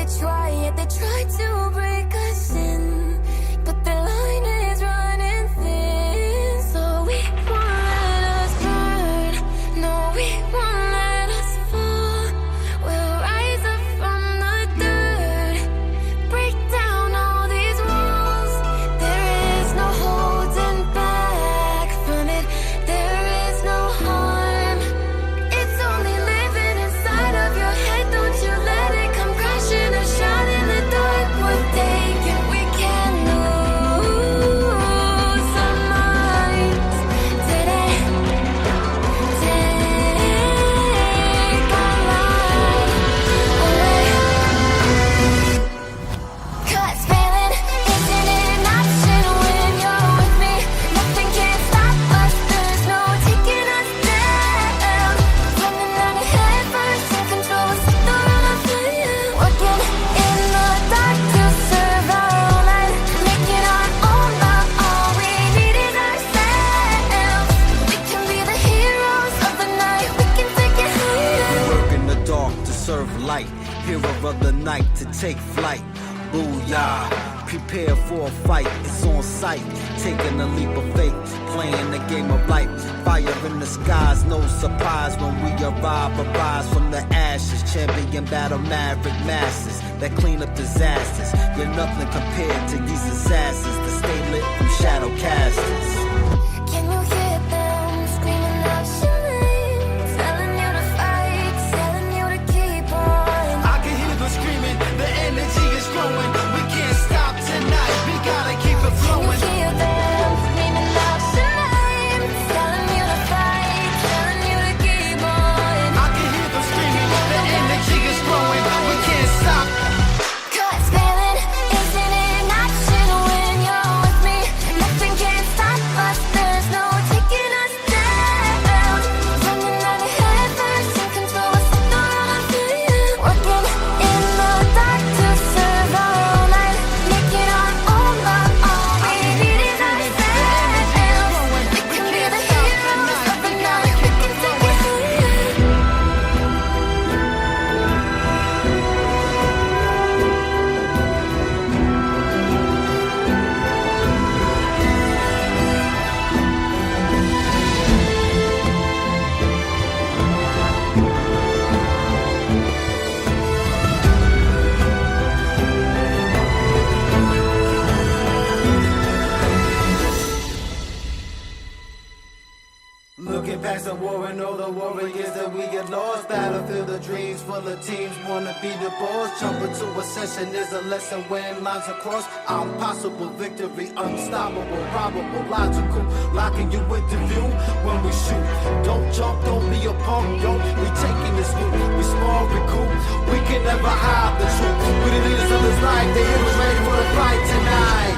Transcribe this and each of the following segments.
they try to break us in, but the line is running thin. So we won't let us burn, no, we won't let us fall. We'll rise up from the dirt, break down all these walls. There is no holding back from it, there is no harm. It's only living inside of your head, don't you let it come crashing and shine in the dark. We're taking, we can lose our minds today. Take our life away. 'Cause failing isn't an option when you're with me. Nothing can stop us, there's no taking us down. Running out ahead first, in control, set the run on fire. Working in the dark to serve our own light, making our own love. All we need is ourselves. We can be the heroes of the night, we can take it higher. Work in the dark to serve light, hero of the night to take flight. Booyah, prepare for a fight, it's on sight. Taking a leap of faith, playing the game of life. Fire in the skies, no surprise when we arrive. Arise from the ashes, champion battle maverick masses that clean up disasters. You're nothing compared to these assassins that stay lit from shadow casters. Can you hear them screaming out your name, telling you to fight, telling you to keep on? I can hear them screaming, the energy is growing. We can't stop tonight, we gotta keep it Can you flowing. hear them screaming out your name, telling you to fight, telling you to keep on? I can hear them screaming, the energy is growing. We can't stop. 'Cause failing isn't an option when you're with me. Nothing can stop us, there's no taking us down. Running out ahead first, in control, set the run on fire. Working in the dark to serve our own light, making our own love. All we need is ourselves. We can be the heroes of the night, we can take it higher. Looking past the war and all the warriors that we get lost. Battlefield of dreams full of teams wanna be the boss. Jump into a session is a lesson when lines are crossed. Impossible victory, unstoppable, probable, logical. Locking you into view when we shoot. Don't jump, don't be a punk, yo. We taking this loop, we small, we cool. We can never hide the truth. We the leaders of this life, the heroes ready for the fight tonight.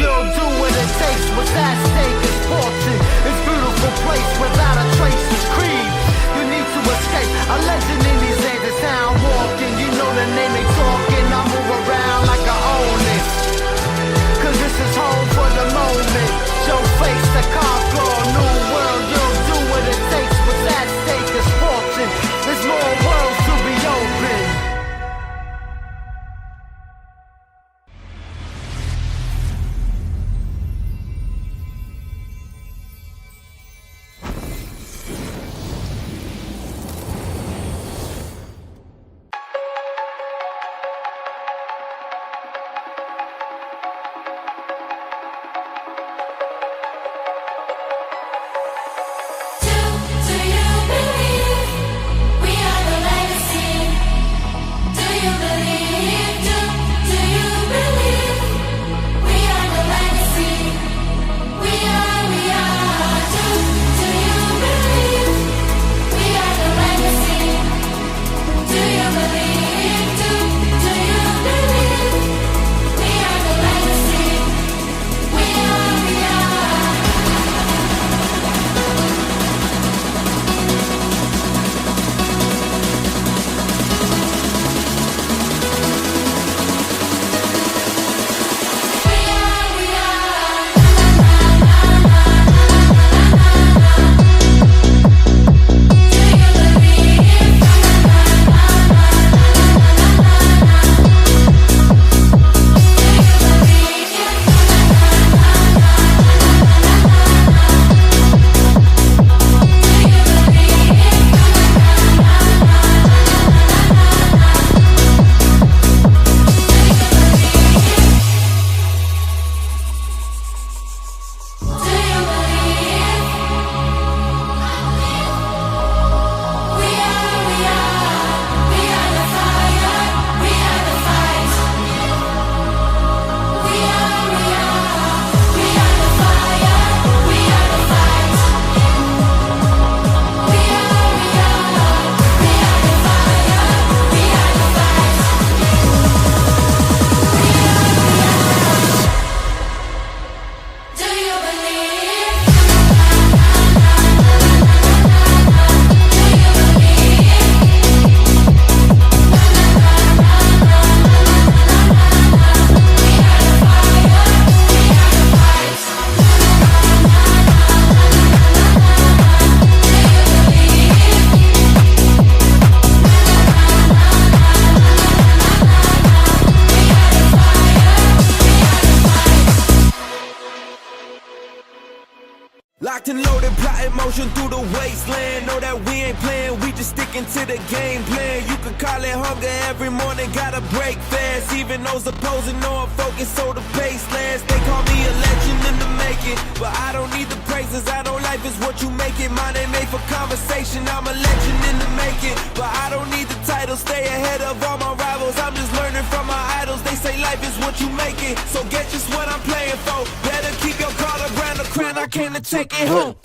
You'll do what it takes, what's at stake is fortune. It's beautiful place without a trace of creed. You need to escape, a legend in these days is town walking. You know the name they talking, I move around like I own it. 'Cause this is home for the moment. Show face to conquer a new world. You'll do what it takes, what's at stake is fortune. There's more worlds to be open. loaded, plotting motion through the wasteland. Know that we ain't playing, we just sticking to the game plan. You could call it hunger every morning, gotta break fast. Even those opposing know I'm focused, so the pace lasts. They call me a legend in the making, but I don't need the praises. I know life is what you make it. Mine ain't made for conversation, I'm a legend in the making, but I don't need the title. Stay ahead of all my rivals, I'm just learning from my idols. They say life is what you make it, so get just what I'm playing for. Better keep your guard around the crown, I came to take it home.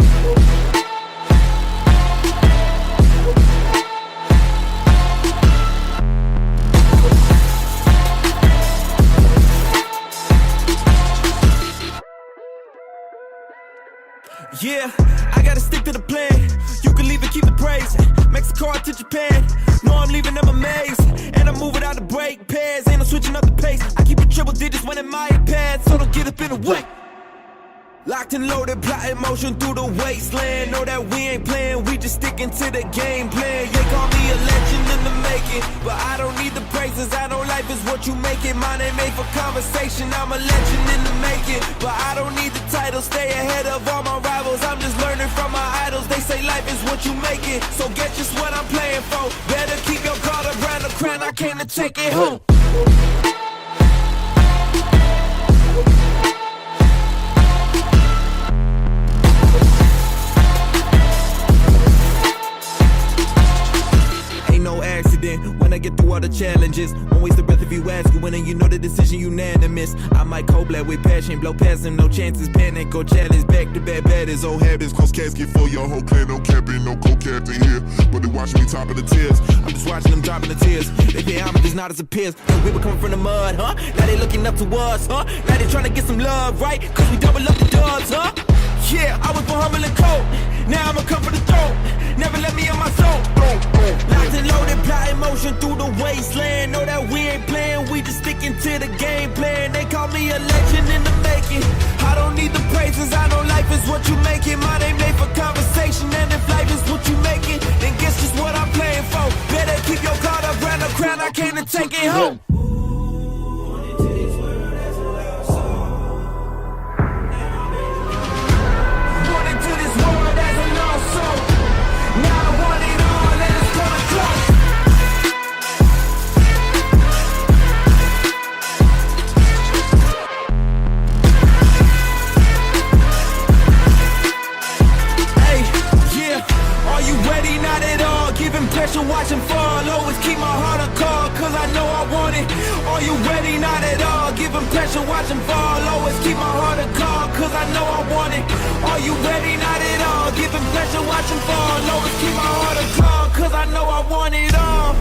Yeah, I gotta stick to the plan. You can leave and keep the praise. Mexico to Japan. No, I'm leaving them amazed. And I'm moving out the brake pads. Ain't no switching up the pace. I keep it triple digits when in my pad, so don't get up in the way. Locked and loaded, plotting motion through the wasteland. Know that we ain't playing, we just sticking to the game plan. They call me a legend in the making, but I don't need the praises. I know life is what you make it. Mine ain't made for conversation, I'm a legend in the making, but I don't need the title. Stay ahead of all my rivals, I'm just learning from my idols. They say life is what you make it, so get just what I'm playing for. Better keep your guard around the crown, I came to take it home. No accident when I get through all the challenges. Won't waste the breath if you ask when, and you know the decision unanimous. I might cold black with passion, blow past him, no chances, panic or challenge. Back to back baddest, old habits, cause casket for your whole clan. No capping, no co-captain here, but they watching me top of the tears. I'm just watching them dropping the tears. They pay homage, not as a peers. Cause we were coming from the mud, huh? Now they looking up to us, huh? Now they trying to get some love, right? Cause we double up the dubs, huh? Yeah, I was for humble and cold. Now I'ma come for the throat. Never let me in my soul. Locked and loaded, plotting motion through the wasteland. Know that we ain't playing, we just sticking to the game plan. They call me a legend in the making. I don't need the praises, I know life is what you make it. Mine ain't made for conversation, and if life is what you make it, then guess just what I'm playing for. Better keep your guard around the crown, I came to take it home. Pressure, watching fall, always keep my heart on call, cause I know I want it. Are you ready? Not at all. Giving pressure, watching fall, always keep my heart on call, cause I know I want it. Are you ready? Not at all. Giving pressure, watching fall, always keep my heart on call, cause I know I want it all.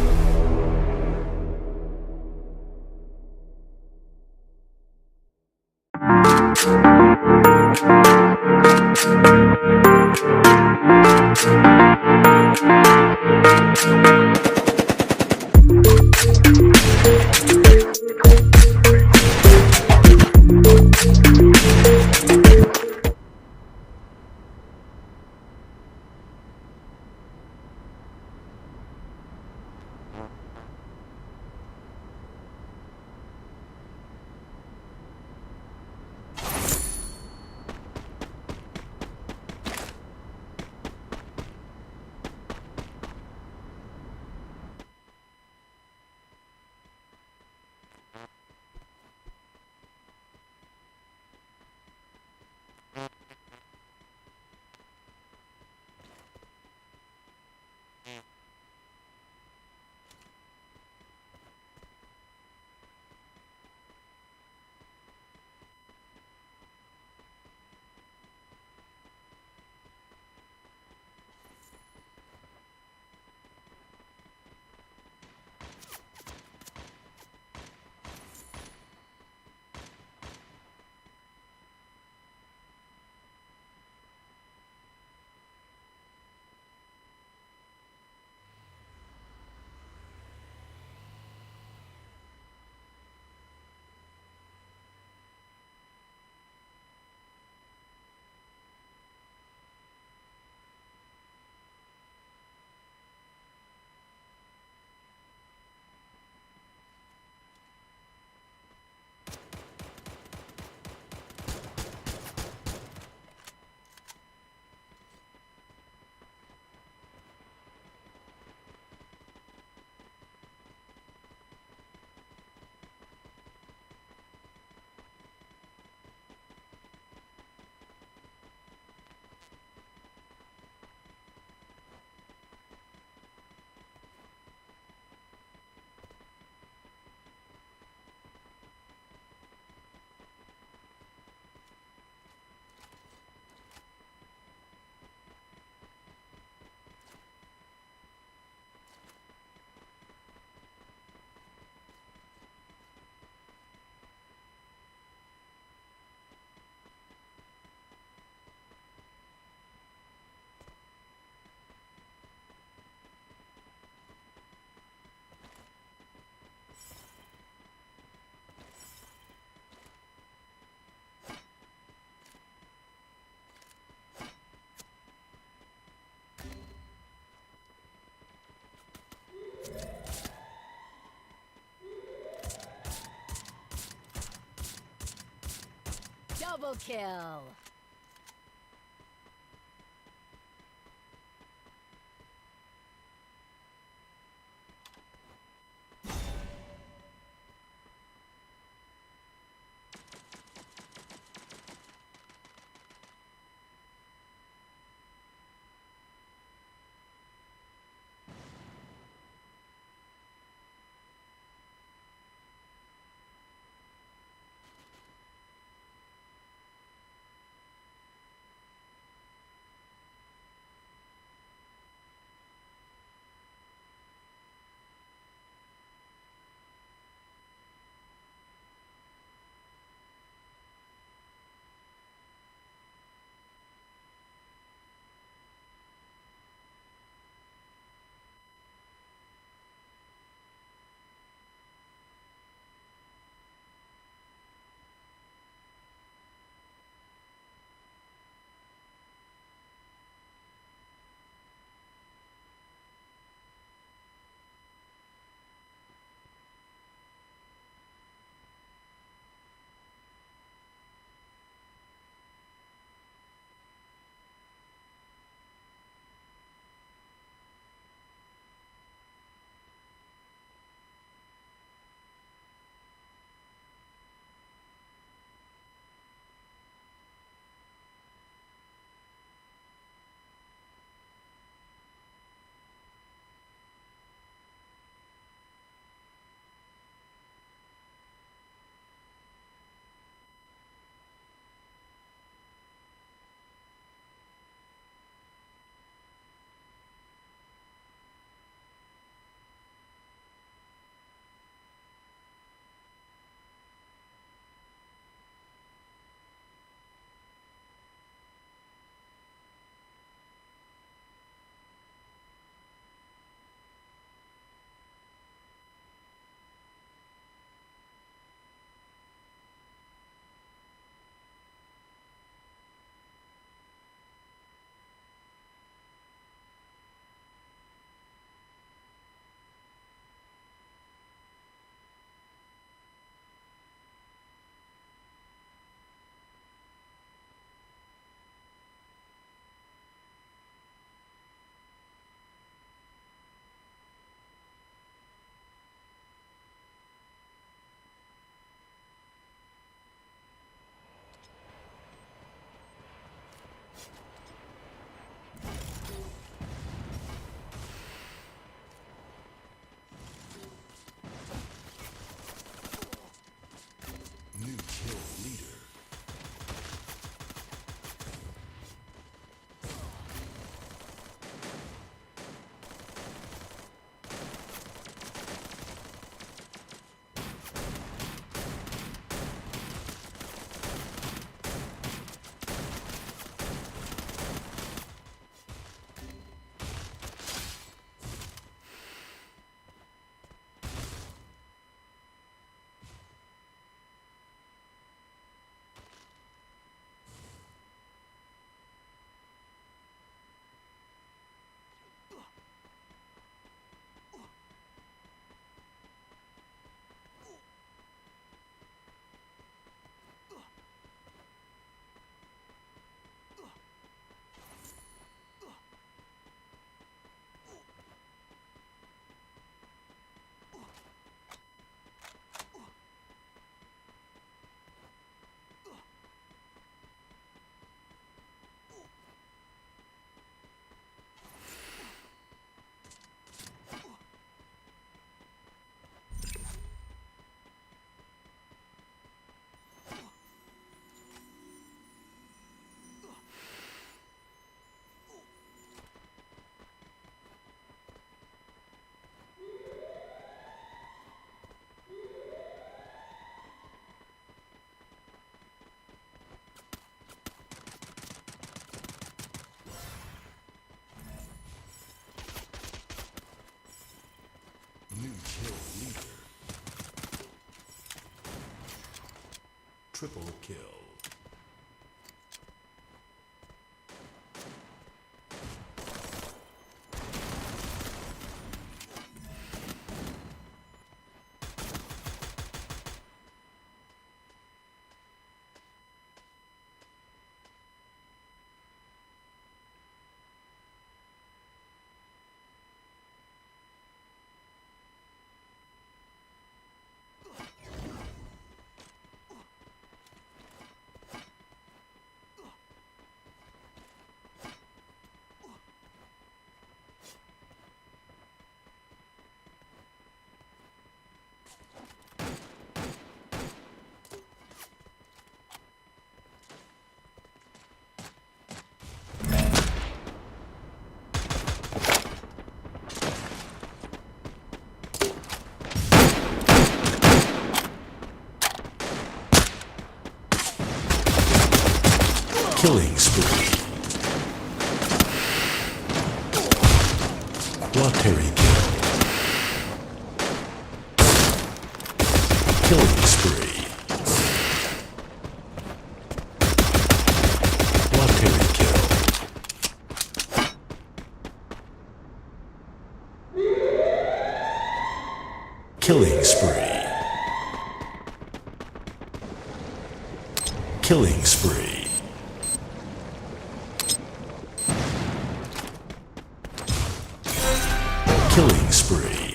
Double kill. New kill leader. New kill leader. Triple kill. Solitary kill. Killing spree. Solitary kill. Killing spree. Killing spree. Killing spree.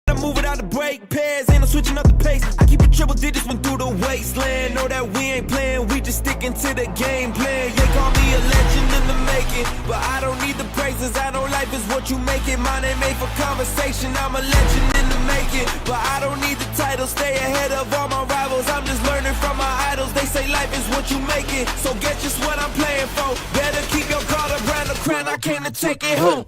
I move without the brake pads, ain't no switching up the pace. I keep a triple digits when through the wasteland. Know that we ain't playing, we just sticking to the game plan. Yeah, call me a legend in the making, but I don't need the praises. I know life is what you make it. Mine ain't made for conversation. I'm a legend in the making, but I don't need the title. Stay ahead of all my rivals. I'm just learning from my idols. They say life is what you make it, so get just what I'm playing for. Better keep your guard around the crown. I came to take it home.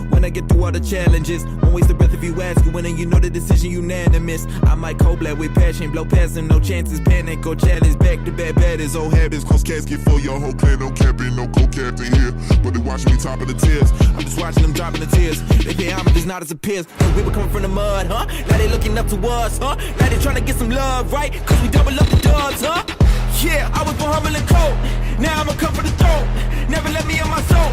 When I get through all the challenges, won't waste a breath if you ask who winning, you know the decision unanimous. I might cold black with passion, blow past them, no chances, panic or challenge. Back to back batters, old habits, cause casket for your whole clan, no capping, no co-captain here. But they watching me top of the tiers, I'm just watching them dropping the tears. They pay homage, not as a peers, cause we were coming from the mud, huh? Now they looking up to us, huh? Now they trying to get some love, right? Cause we double up the dubs, huh? Yeah, I was born humble and cold, now I'ma come for the throat. Never let me in my soul.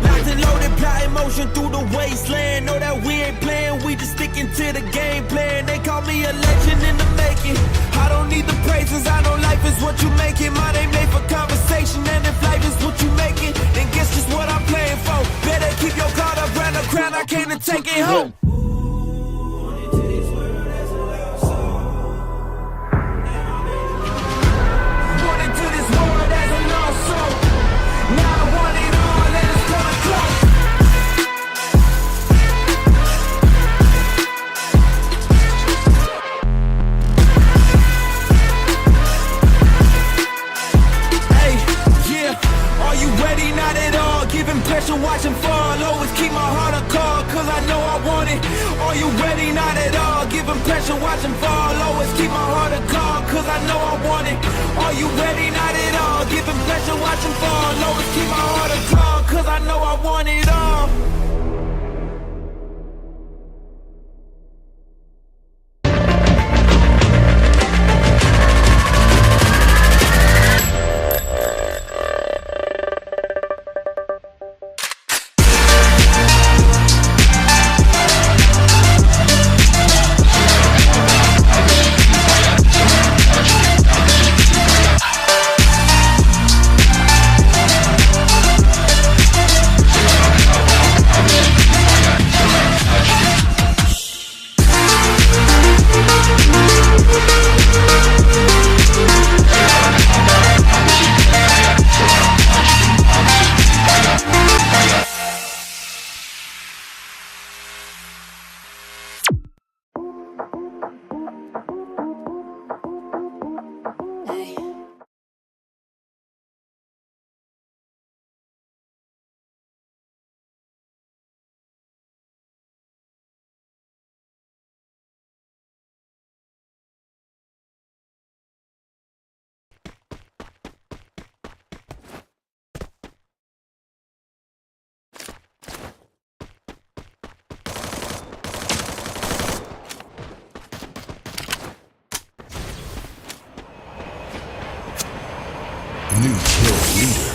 Locked and loaded, plotting motion through the wasteland. Know that we ain't playing, we just sticking to the game plan. They call me a legend in the making. I don't need the praises, I know life is what you make it. Mine ain't made for conversation, and if life is what you make it, then guess just what I'm playing for. Better keep your guard around the crown, I came to take it home. Pressure, watching fall, always keep my heart a call, cause I know I want it. Are you ready? Not at all. Giving pressure, watching fall, always keep my heart a call, cause I know I want it. Are you ready? Not at all. Giving pressure, watching fall, always keep my heart a call, cause I know I want it all. New kill leader.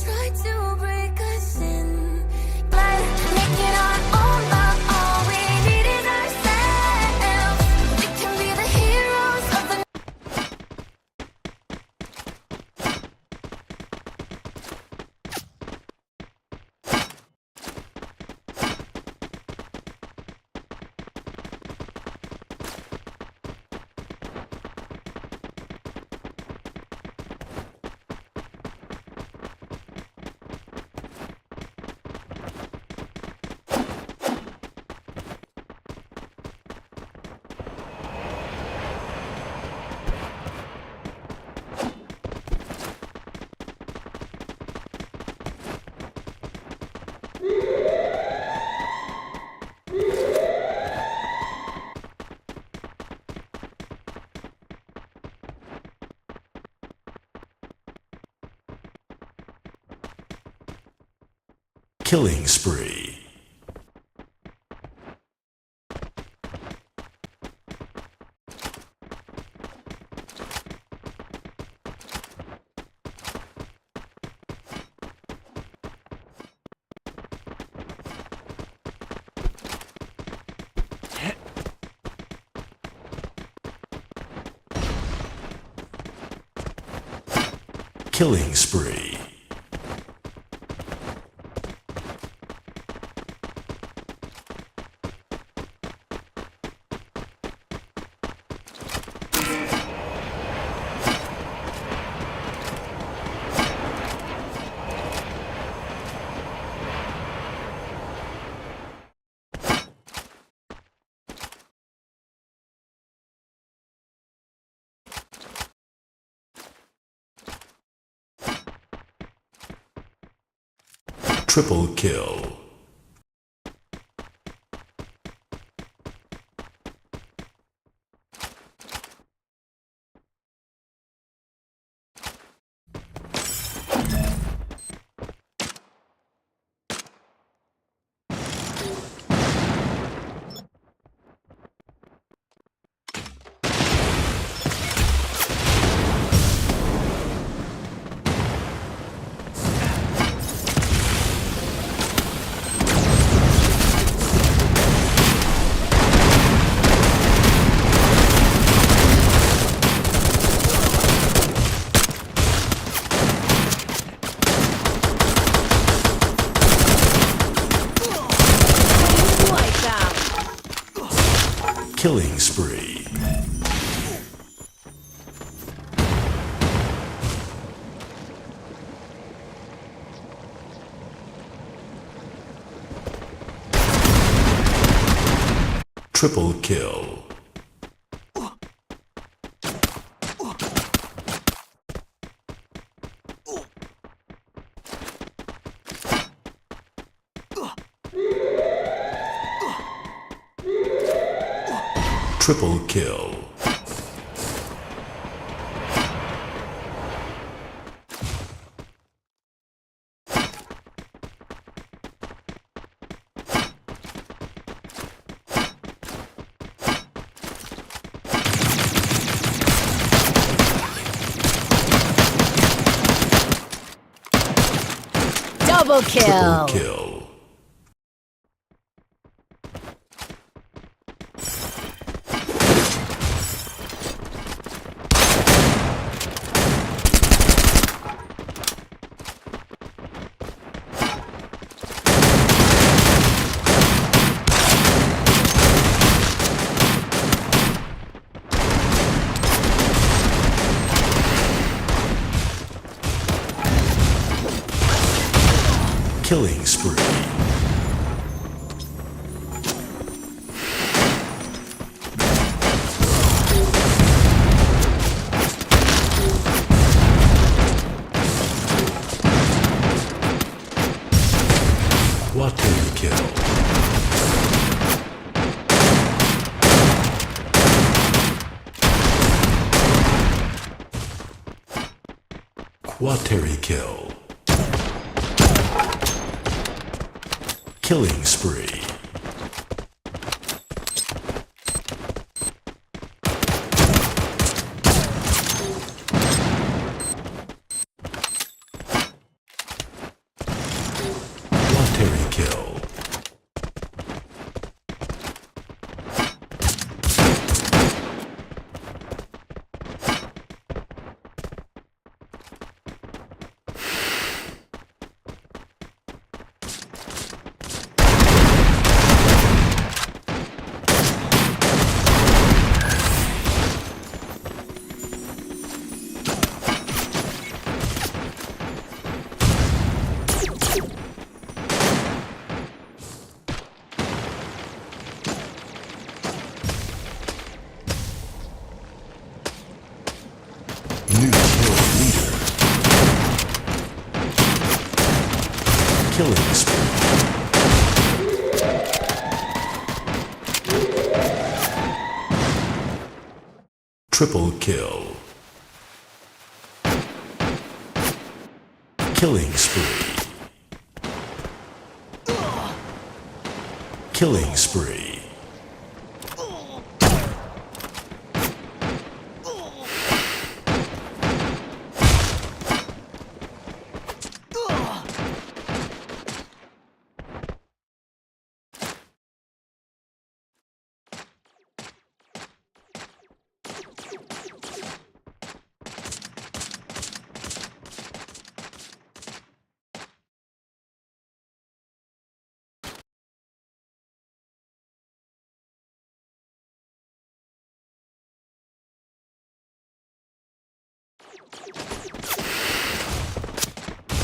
try to break us in. But making our own love, all we need is ourselves. We can be the heroes of the Killing spree. Killing spree. Triple kill. Killing spree. Triple kill. Triple kill. Double kill. Triple kill. Killing spree. Quadruple kill. Quadruple kill. Killing spree. Triple kill. Killing spree. Killing spree.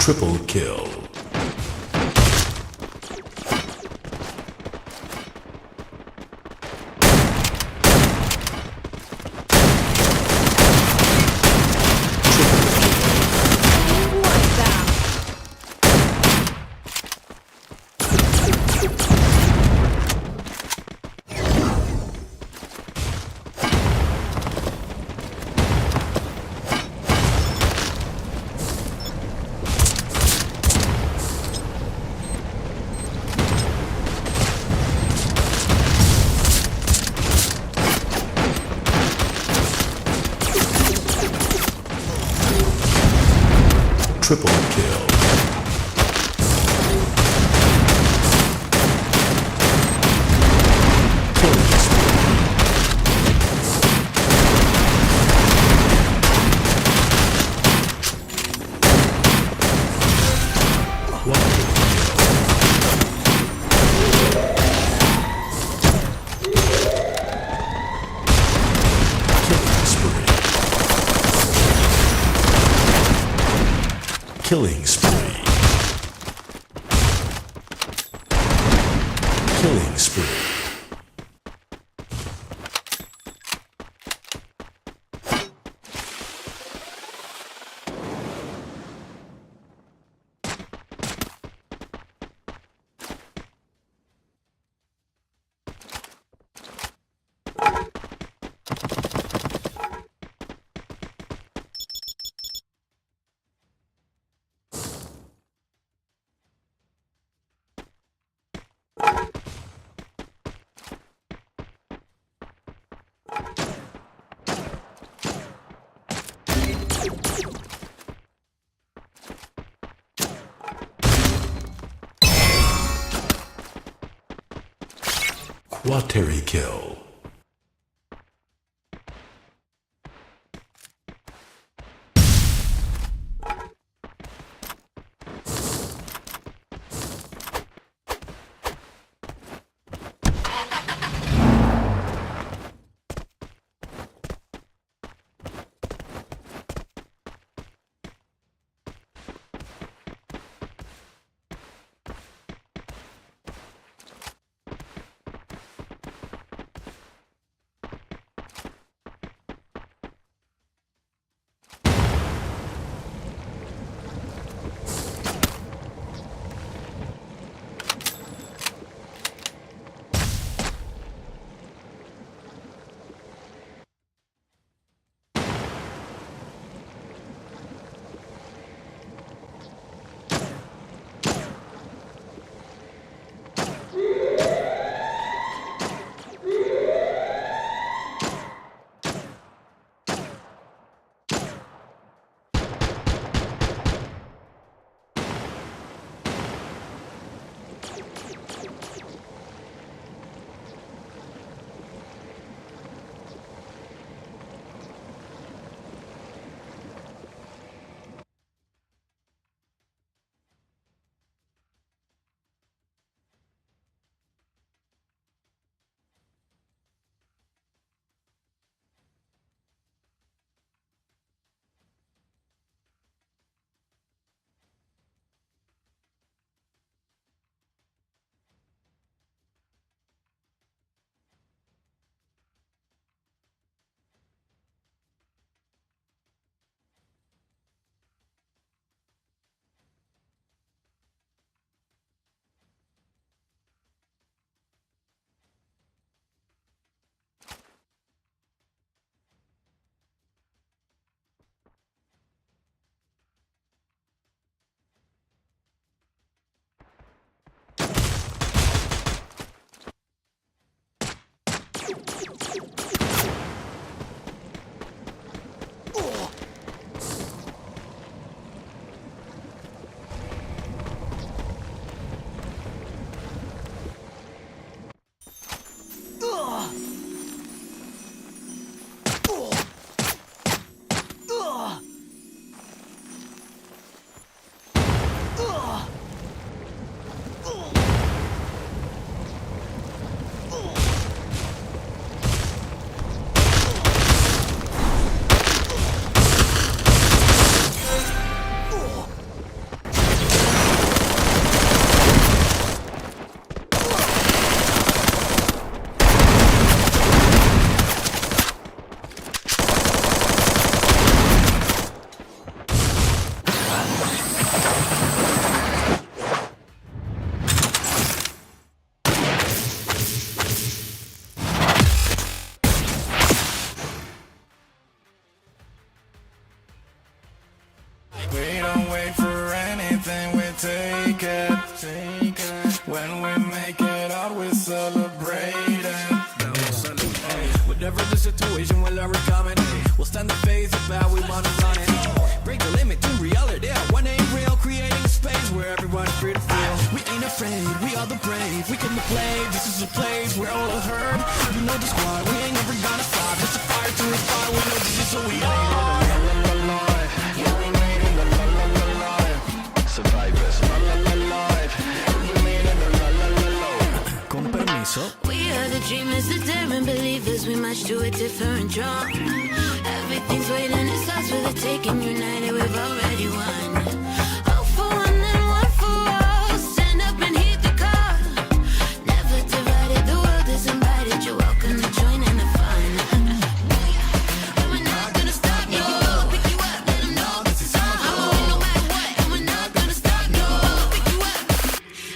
Triple kill. Triple kill. Killing spree. Killing spree. Killing spree. Quateri kill. take it. When we make it out, we celebrate it. Whatever the situation, wherever we're coming, we'll stand the face of how we wanna run it. Break the limit to reality. One ain't real, creating a space where everyone's free to feel. We ain't afraid, we are the brave. We come to play, this is a place where all are heard. You know the squad, we ain't never gonna stop. It's a fire to the fire, we know this is so we survivors, con permiso. We are the dreamers, the daring believers. We march to a different drum. Everything's waiting, it's ours for the taking. United, we've already won. All for one and one for all. Stand up and heed the call. Never divided, the world is invited. You're welcome to join in the fun. And we're not gonna stop, no. Pick you up, let them know this is our home. No matter what, and we're not gonna stop, no. Pick you up,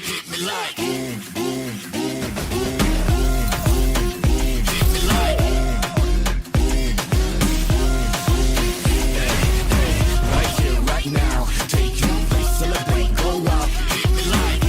hit me like boom, boom, boom, boom, boom. Hit me like right here, right now. Take you, we celebrate, go out. Hit me like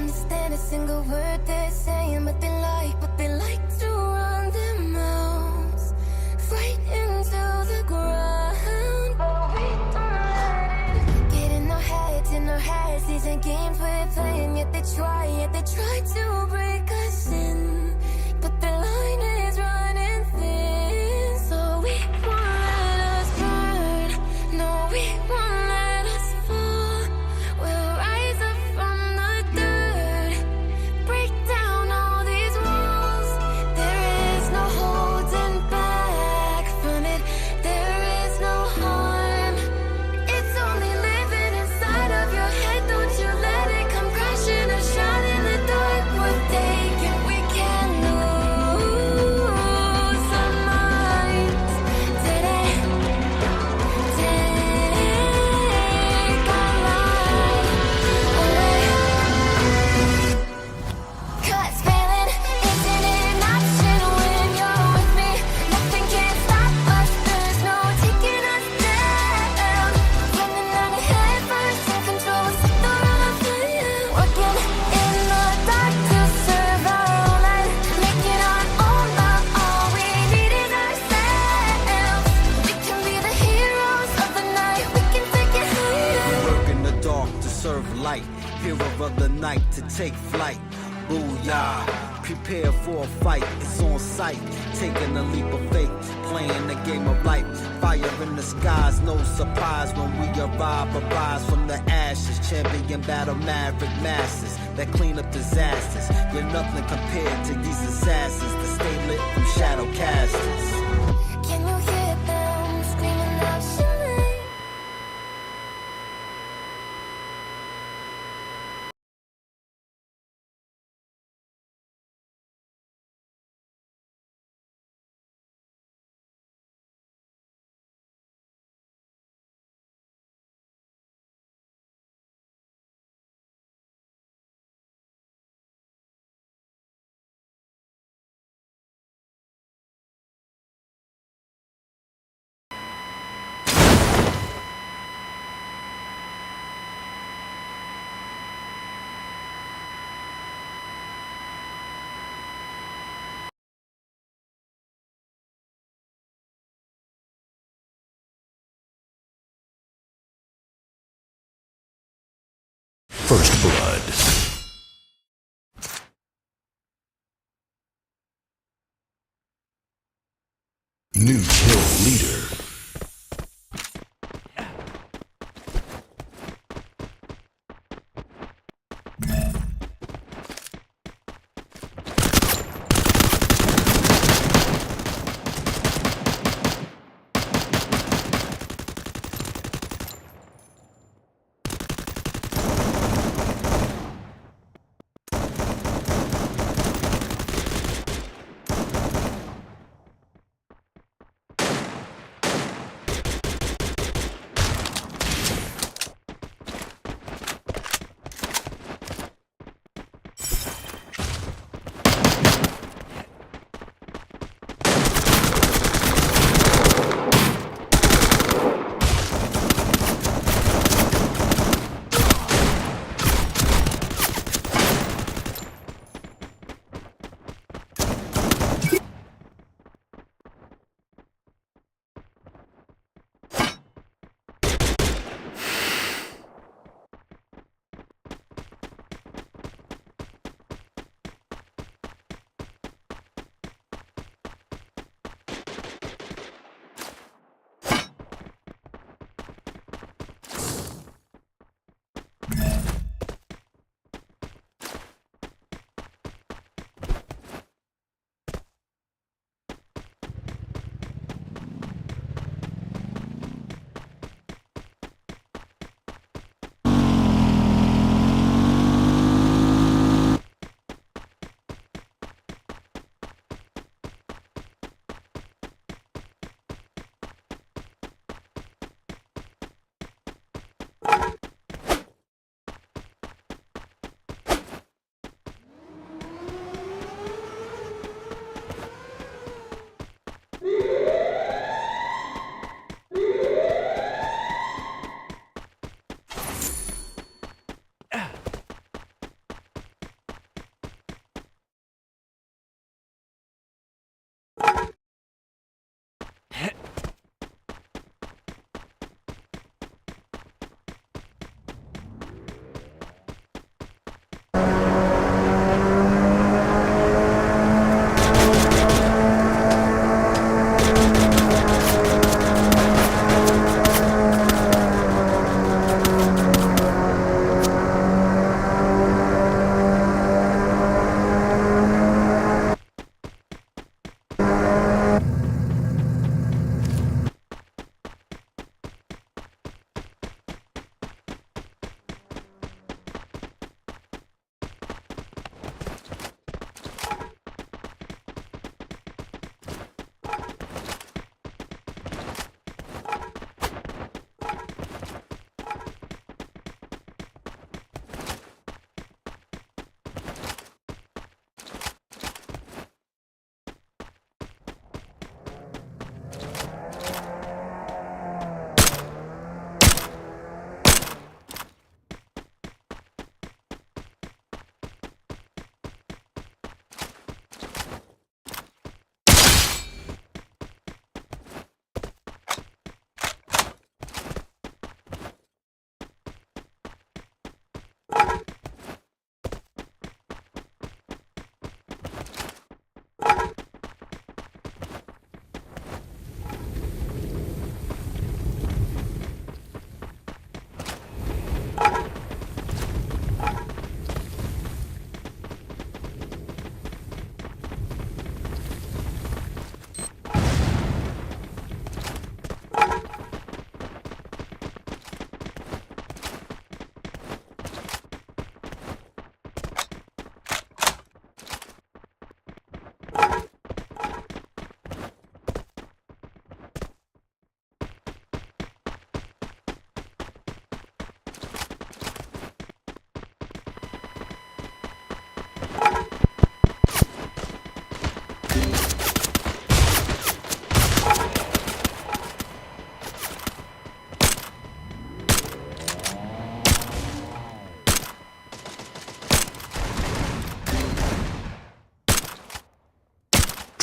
understand a single word they're saying, but they like to run their mouths right into the ground. But we don't let it get in our heads. These ain't games we're playing, yet they try to break us in. But the line is running thin, so we won't let us burn. No, we won't let us fall. We'll rise up from the dirt, break down all these walls. There is no holding back from it. There is no harm. It's only living inside of your head. Don't you let it come crashing and shine in the dark. We're taking, we can't lose our minds today. Take our life away. 'Cause failing isn't an option when you're with me. Nothing can stop us. There's no taking us down. Running out ahead first, in control, set the wrong plan. Working in the dark to serve our own light. Making our own love. All we need is ourselves. We can be the heroes of the night. We can take it higher. Work in the dark to serve light. Hero of the night to take flight. Booyah. Prepare for a fight. It's on sight. Taking a leap of faith. Playing the game of life. Fight fire in the skies, no surprise when we arrive. Arise from the ashes, champion battle maverick masses that clean up disasters. You're nothing compared to these assassins that stay lit from shadow casters. Can you hear them screaming out your name? First blood. New kill leader.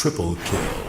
Triple kill.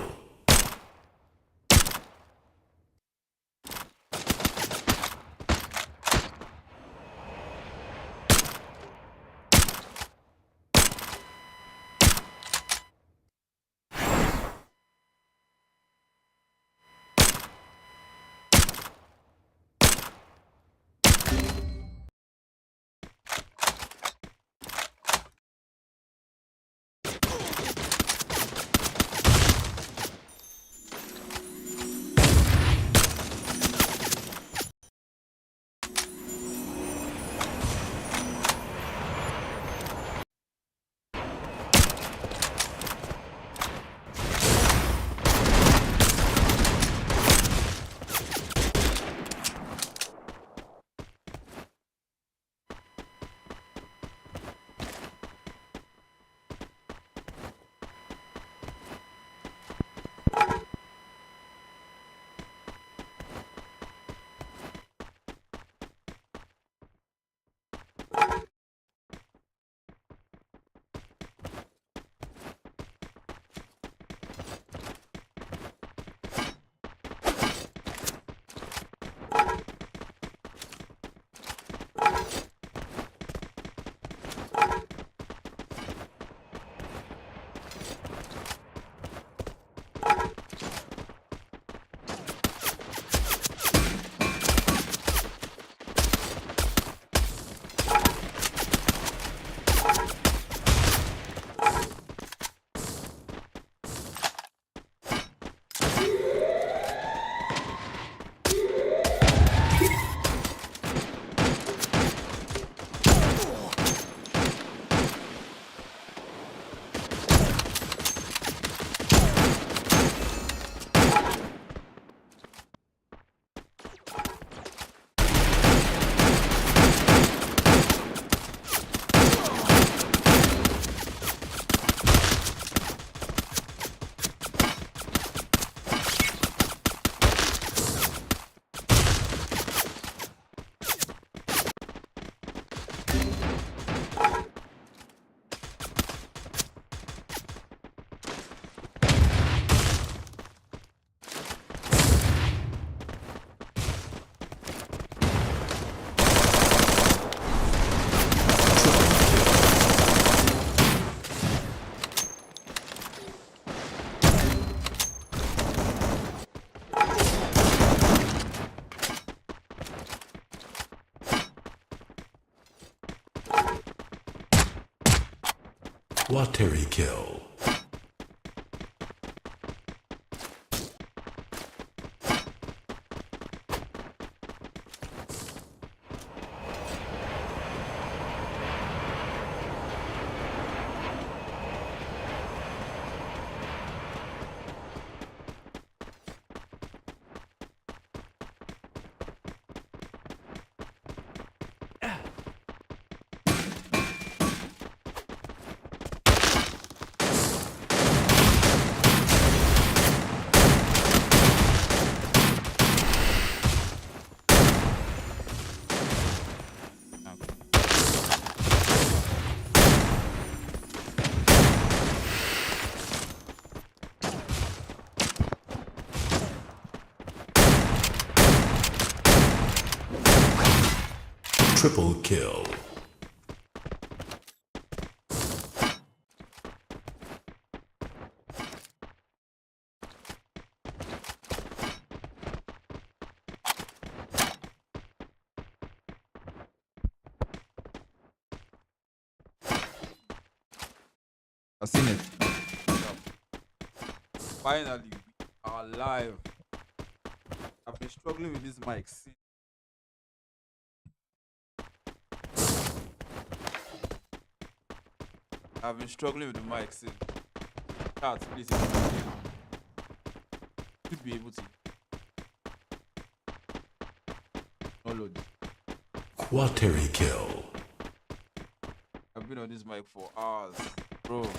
Quateri kill. Triple kill. I've seen it. Finally, we are live. I've been struggling with this mic since. I've been struggling with the mic since. Chat, please. Should be able to download. Quateri kill. I've been on this mic for hours, bro.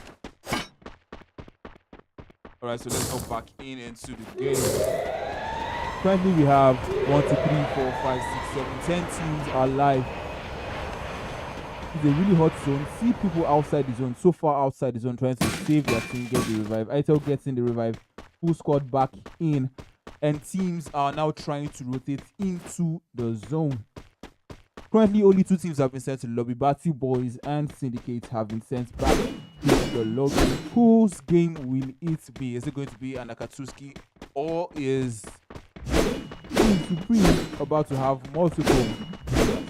Alright, so let's go back into the game. Currently we have 1, 2, 3, 4, 5, 6, 7, 10 teams are live. It's a really hot zone. See people outside the zone, so far outside the zone, trying to save their team, get the revive. ITEL gets in the revive, full squad back in, and teams are now trying to rotate into the zone. Currently, only 2 teams have been sent to the lobby. Batty Boys and Syndicate have been sent back to the lobby. Whose game will it be? Is it going to be an Akatsuki, or is Team Supreme about to have multiple players?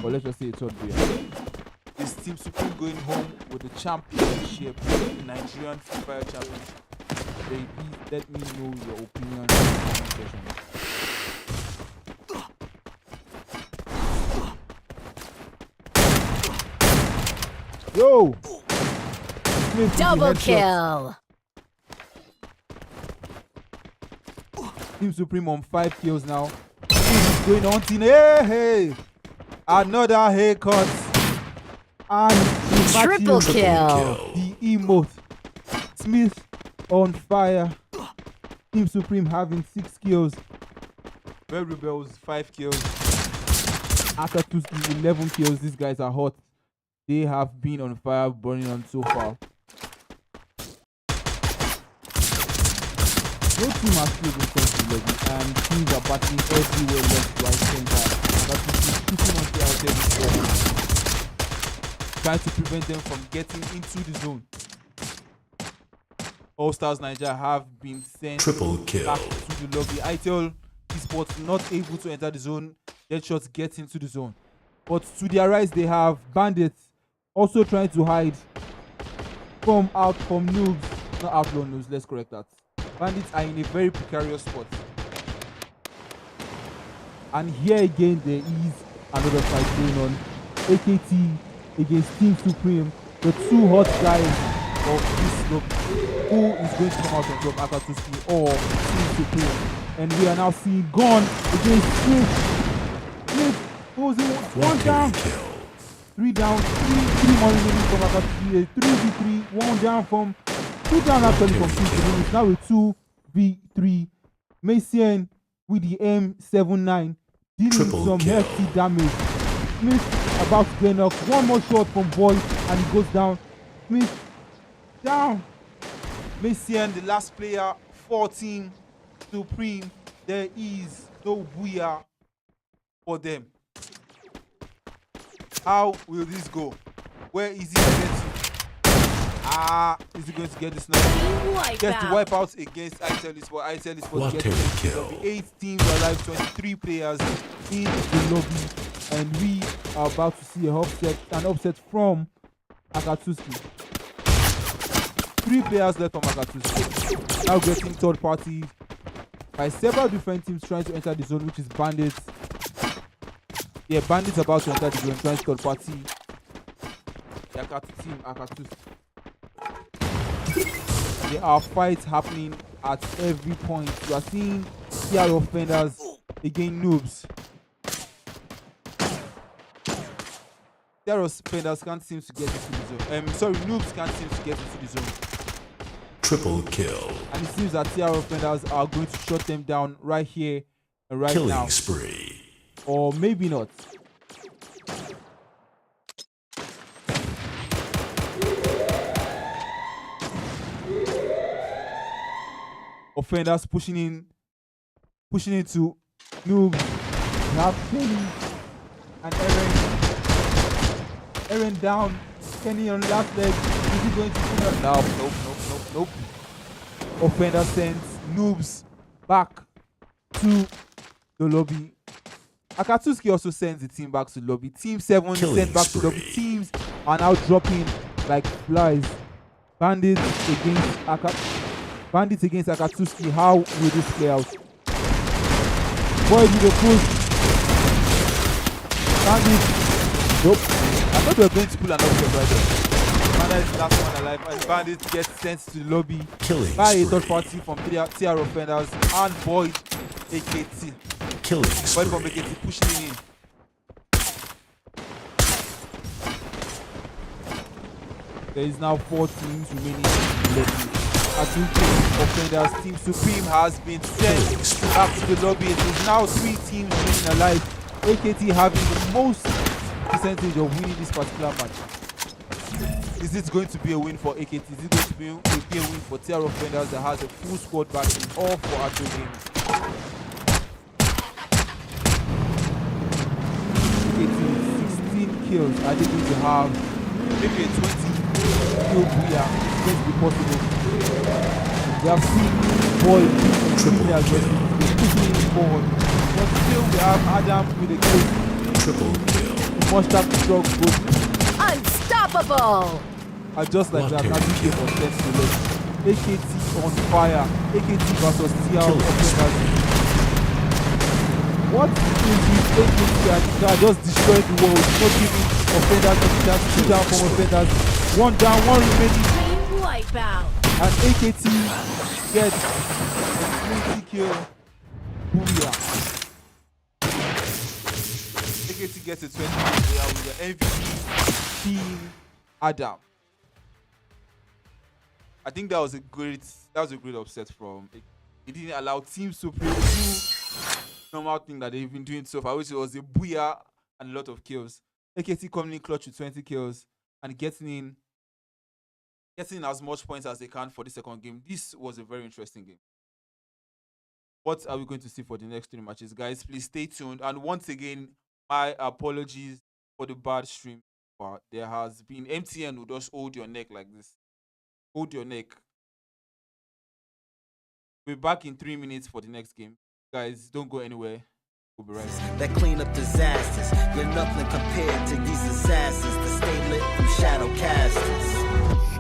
Or let's just say a third player. Is Team Supreme going home with the championship, the Nigerian Freefire championship? Please let me know your opinion in the comment section. Yo! Smith, Double kill. Team Supreme on 5 kills now. He's going on team. Hey! Another haircut. And Triple kill. The emote. Smith on fire. Team Supreme having 6 kills. Red Rebels 5 kills. Akatsuki 11 kills. These guys are hot. They have been on fire, burning on so far. No team has killed themselves in the lobby, and teams are battling everywhere, left, right, center. Akatsuki pushing on the outside, trying to prevent them from getting into the zone. All Stars Nigeria have been sent Triple kill. back to the lobby. ITEL Esports not able to enter the zone. Deadshot gets into the zone. But to their right, they have Bandits also trying to hide from noobs. Not outlaw noobs, let's correct that. Bandits are in a very precarious spot. And here again, there is another fight going on. AKT against Team Supreme, the 2 hot guys of this look. Who is going to come out on top, Akatsuki or Team Supreme? And we are now seeing Gon against Smith. Smith goes in one down. 3 down, 3 more remaining from Akatsuki. 3v3, 1 down from 2 down actually from Team Supreme. It's now a 2v3. Mason with the M79 dealing some hefty damage. Smith about to get knocked. 1 more shot from Boy and he goes down. Smith down. Mason, the last player for Team Supreme. There is no booyah for them. How will this go? Where is he headed to? Is he going to get this now? Gets the wipe out against ITEL Esports. ITEL Esports gets the lobby. 8 teams alive, 23 players in the lobby. And we are about to see an upset from Akatsuki. 3 players left from Akatsuki. Now getting third party by several different teams trying to enter the zone, which is Bandits. Yeah, Bandits about to enter the zone, trying to third party. The team Akatsuki. There are fights happening at every point. You are seeing CR offenders against noobs. CR offenders can't seem to get into the zone. Noobs can't seem to get into the zone. Triple kill. And it seems that CR offenders are going to shut them down right here and right Killing now. spree. Or maybe not. Offenders pushing into noobs. We have Kenny and Aaron down. Kenny on last leg. Is he going to pull up? No, nope. Offender sends noobs back to the lobby. Akatsuki also sends the team back to the lobby. Team 7 sent back to the lobby. Teams are now dropping like flies. Bandits against Akatsuki. How will this play out? Boy, with the push. Bandits. Nope. I thought we were going to pull an upset right there. Bandit is the last one alive, and Bandit gets sent to the lobby by a third party from TR offenders and Boyd AKT. Boyd from AKT pushing in. There is now 4 teams remaining in the lobby. As you can offenders, Team Supreme has been sent back to the lobby. It is now 3 teams remaining alive. AKT having the most percentage of winning this particular match. Is it going to be a win for AKT? Is it going to be a win for Tier Offenders that has a full squad back in all 4 actual games? AKT 16 kills. Are they going to have maybe a 20-kill booyah? It's going to be possible. We have seen Boy triple as well, pushing forward. But still, we have Adam with a kill. Triple kill. We must have to drop both. Unstoppable. And just like that, as we game was 10 to 11. AKT on fire. AKT versus TR Offenders. What is with AKT and TR just destroying the world? Not giving Offenders a chance to down from Offenders. 1 down, 1 remaining. Team wipeout. And AKT gets a 20-kill booyah. AKT gets a 20-kill booyah with the MVP Team Adam. I think that was a great upset from. It didn't allow teams to play do normal thing that they've been doing so far, which was a booyah and a lot of kills. AKT coming in clutch with 20 kills and getting in as much points as they can for the second game. This was a very interesting game. What are we going to see for the next 3 matches, guys? Please stay tuned. And once again, my apologies for the bad stream. There has been MTN who just hold your neck like this. Hold your neck. We'll be back in 3 minutes for the next game. Guys, don't go anywhere. We'll be right back. That clean up disasters. You're nothing compared to these assassins that stay lit from shadow casters.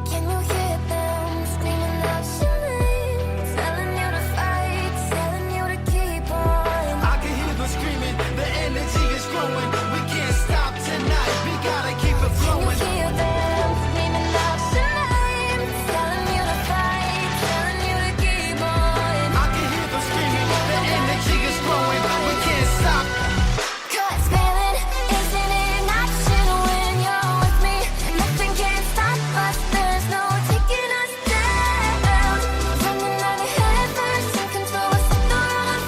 Can you hear them screaming out your name? Telling you to fight, telling you to keep on. I can hear them screaming, the energy is growing. We can't stop tonight, we gotta keep it Can you flowing. hear them screaming out your name? Telling you to fight, telling you to keep on. I can hear them screaming, the energy is growing. We can't stop. Cause feeling isn't in action when you're with me. Nothing can stop us, there's no taking us down. Running out of heaven, in control of the world.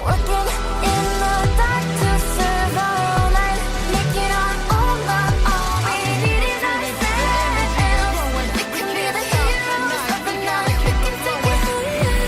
Working in the dark to survive all night. Make it on over, all we need is ourselves. We can be the heroes of the night, we can take it higher.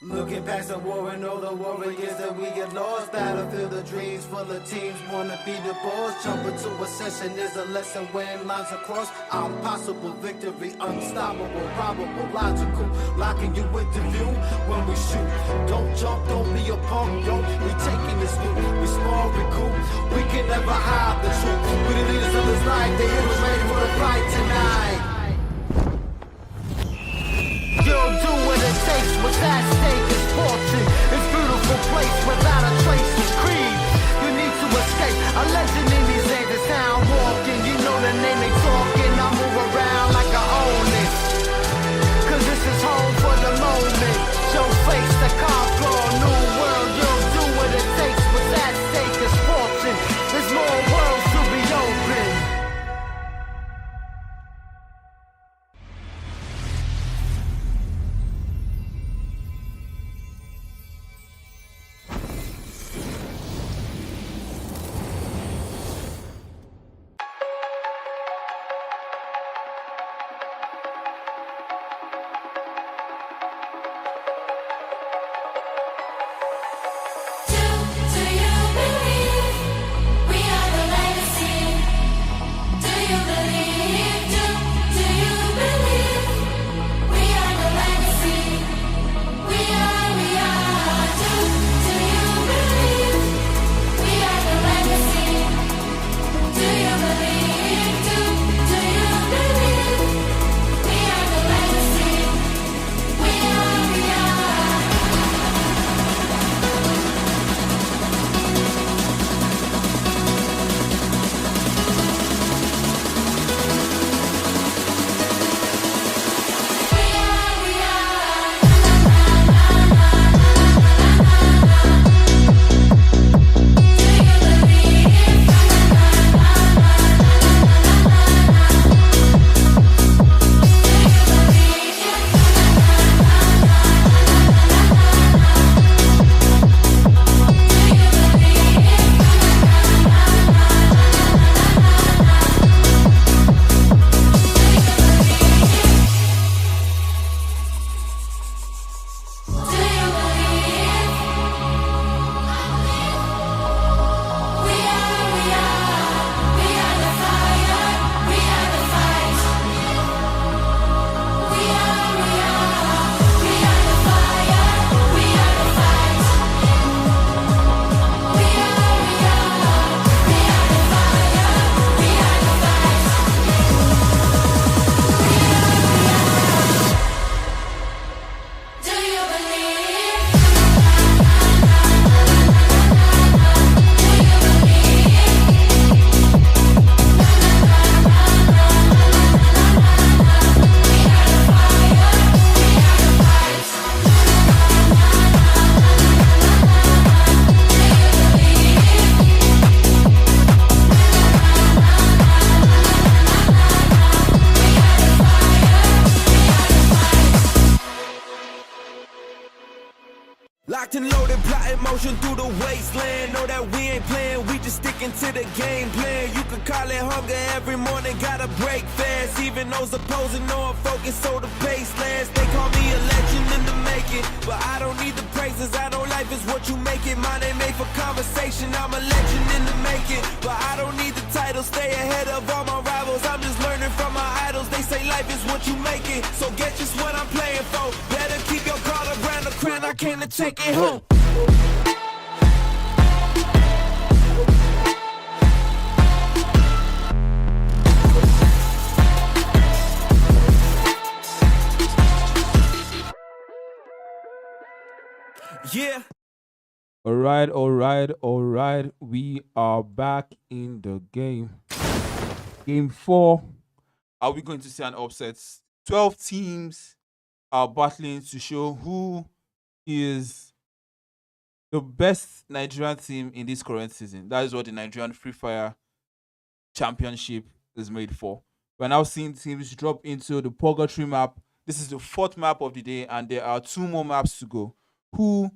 Looking past the war and all the warriors that we get lost. Battlefield of dreams full of teams wanna be the boss. Jump into ascension is a lesson when lines are crossed. Impossible victory, unstoppable, probable, logical. Locking you into view when we shoot. Don't jump, don't be a punk, yo. We taking this loop, we small, we cool. We can never hide the truth. We the leaders of this life, the heroes ready for the fight tonight. You'll do what it takes, what's at stake is fortune. It's beautiful place without a trace of creed. You need to escape, a legend in these days is how I'm walking. You know the name they talking, I move around like I own it. Cause this is home for the moment. Show face the conquer, new world. You'll do what it takes, what's at in motion through the wasteland. Know that we ain't playing, we just sticking to the game plan. You could call it hunger every morning, gotta break fast. Even those opposing know I'm focused, so the pace lands. They call me a legend in the making, but I don't need the praises. I know life is what you make it. Mine ain't made for conversation. I'm a legend in the making, but I don't need the title. Stay ahead of all my rivals. I'm just learning from my idols. They say life is what you make it, so get just what I'm playing for. Better keep your guard around the crown. I came to take it home. Yeah. All right. We are back in the game. Game 4. Are we going to see an upset? 12 teams are battling to show who is the best Nigerian team in this current season. That is what the Nigerian Freefire Championship is made for. We're now seeing teams drop into the Purgatory map. This is the 4th map of the day, and there are 2 more maps to go. Who,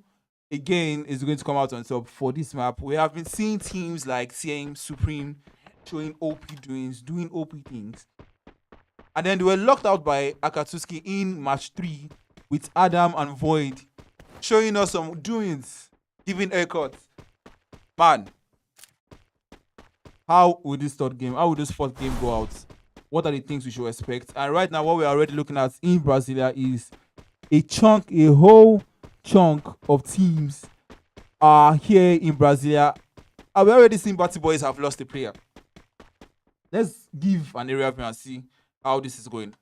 again, is going to come out on top for this map? We have been seeing teams like CM Supreme showing OP doings, doing OP things. And then they were locked out by Akatsuki in match 3 with Adam and Void showing us some doings, giving haircuts. Man, how will this 4th game go out? What are the things we should expect? And right now, what we're already looking at in Brasilia is a whole chunk of teams are here in Brasilia. I've already seen Batty Boys have lost a player. Let's give an area view and see how this is going.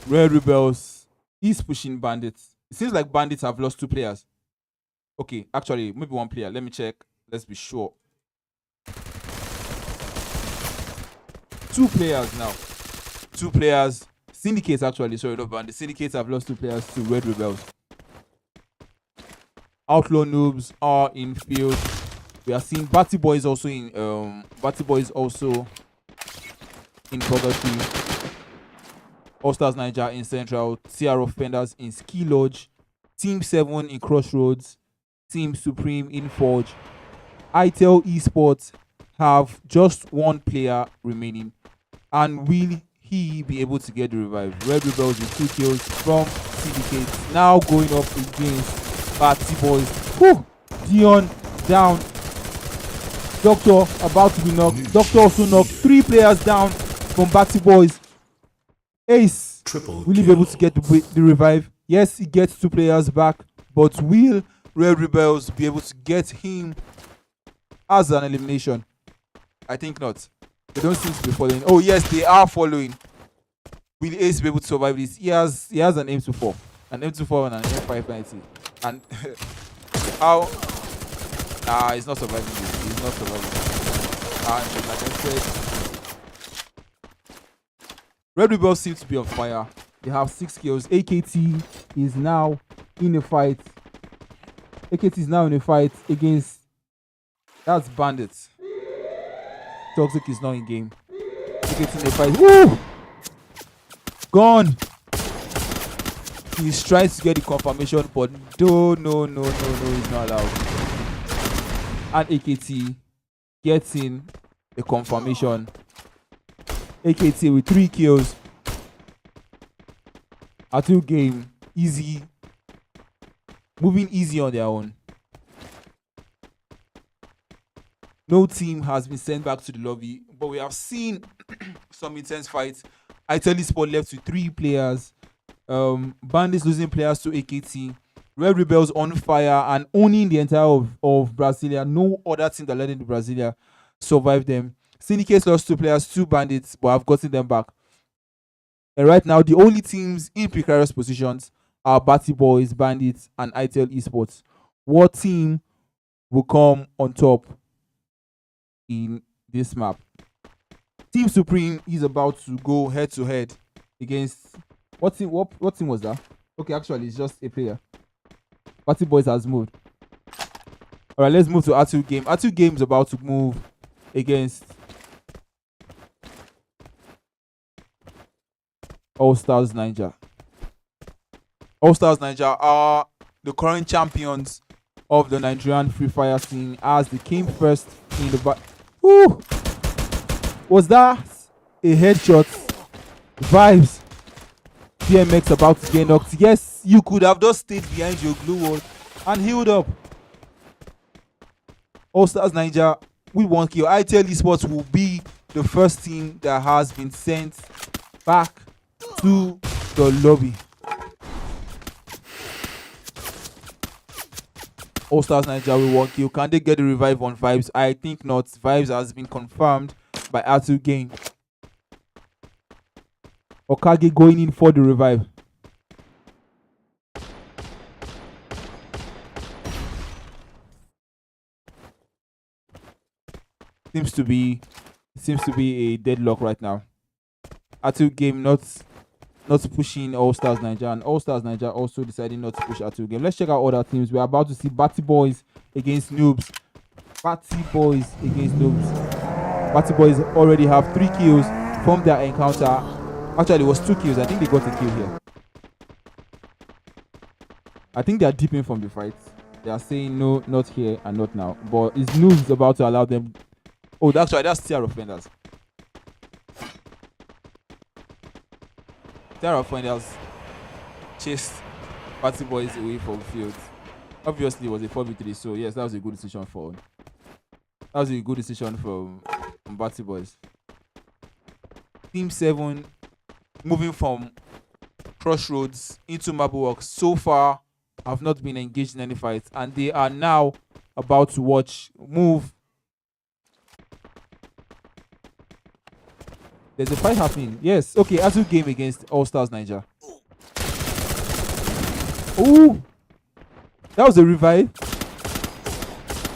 Red Rebels is pushing Bandits. It seems like Bandits have lost 2 players. Okay, actually, maybe 1 player. Let me check. Let's be sure. 2 players now. 2 players. Syndicates, actually. Sorry, not Bandits. Syndicates have lost 2 players to Red Rebels. Outlaw Noobs are in field. We are seeing Batty Boys also in Purgatory. All Stars Niger in Central. TR Offenders in Ski Lodge. Team 7 in Crossroads. Team Supreme in Forge. ITEL Esports have just 1 player remaining. And will he be able to get the revive? Red Rebels with 2 kills from Syndicates. Now going up against Batty Boys. Whew! Dion down. Doctor about to be knocked. Doctor also knocked 3 players down from Batty Boys. Ace, will he be able to get the revive? Yes, he gets 2 players back, but will Red Rebels be able to get him as an elimination? I think not. They don't seem to be following. Oh yes, they are following. Will Ace be able to survive this? He has an M24, an M24 and an M590, and how? He's not surviving this. He's not surviving. And like I said, Red Rebels seem to be on fire. They have 6 kills. AKT is now in a fight. AKT is now in a fight against, that's Bandits. Toxic is not in game. AKT in a fight. Woo! Gone. He's trying to get the confirmation, but no, he's not allowed. And AKT gets in the confirmation. AKT with 3 kills. A 2 game, easy. Moving easy on their own. No team has been sent back to the lobby, but we have seen some intense fights. ITEL Esports left with 3 players. Bandits losing players to AKT. Red Rebels on fire and owning the entire of Brasilia. No other team that led into Brasilia survived them. Syndicates lost 2 players, 2 Bandits, but have gotten them back. And right now, the only teams in precarious positions are Batty Boys, Bandits, and ITEL Esports. What team will come on top in this map? Team Supreme is about to go head-to-head against... What team was that? Okay, actually, it's just a player. Batty Boys has moved. All right, let's move to R2 Game. R2 Game is about to move against... All Stars Niger. All Stars Niger are the current champions of the Nigerian Freefire scene as they came first in the Ooh! Was that a headshot? Vibes. DMX about to get knocked. Yes, you could have just stayed behind your glue wall and healed up. All Stars Niger, we won kill. ITL Esports will be the first team that has been sent back to the lobby. All Stars Niger will won kill. Can they get the revive on Vibes? I think not. Vibes has been confirmed by R2 Game. Okage going in for the revive. Seems to be a deadlock right now. R2 Game not pushing All Stars Niger, and All Stars Niger also deciding not to push R2 Game. Let's check out other teams. We're about to see Batty Boys against Noobs. Batty Boys against Noobs. Batty Boys already have 3 kills from their encounter. Actually, it was 2 kills. I think they got a kill here. I think they are deeping from the fight. They are saying no, not here and not now. But is Noobs about to allow them? Oh, that's right. That's tier offenders. Tier offenders chased Batty Boys away from the field. Obviously, it was a 4v3. So yes, that was a good decision from Batty Boys. Team 7 moving from Crossroads into Mapleworks so far have not been engaged in any fights, and they are now about to move. There's a fight happening. Yes, okay, Azu game against All Stars Niger. Ooh, that was a revive.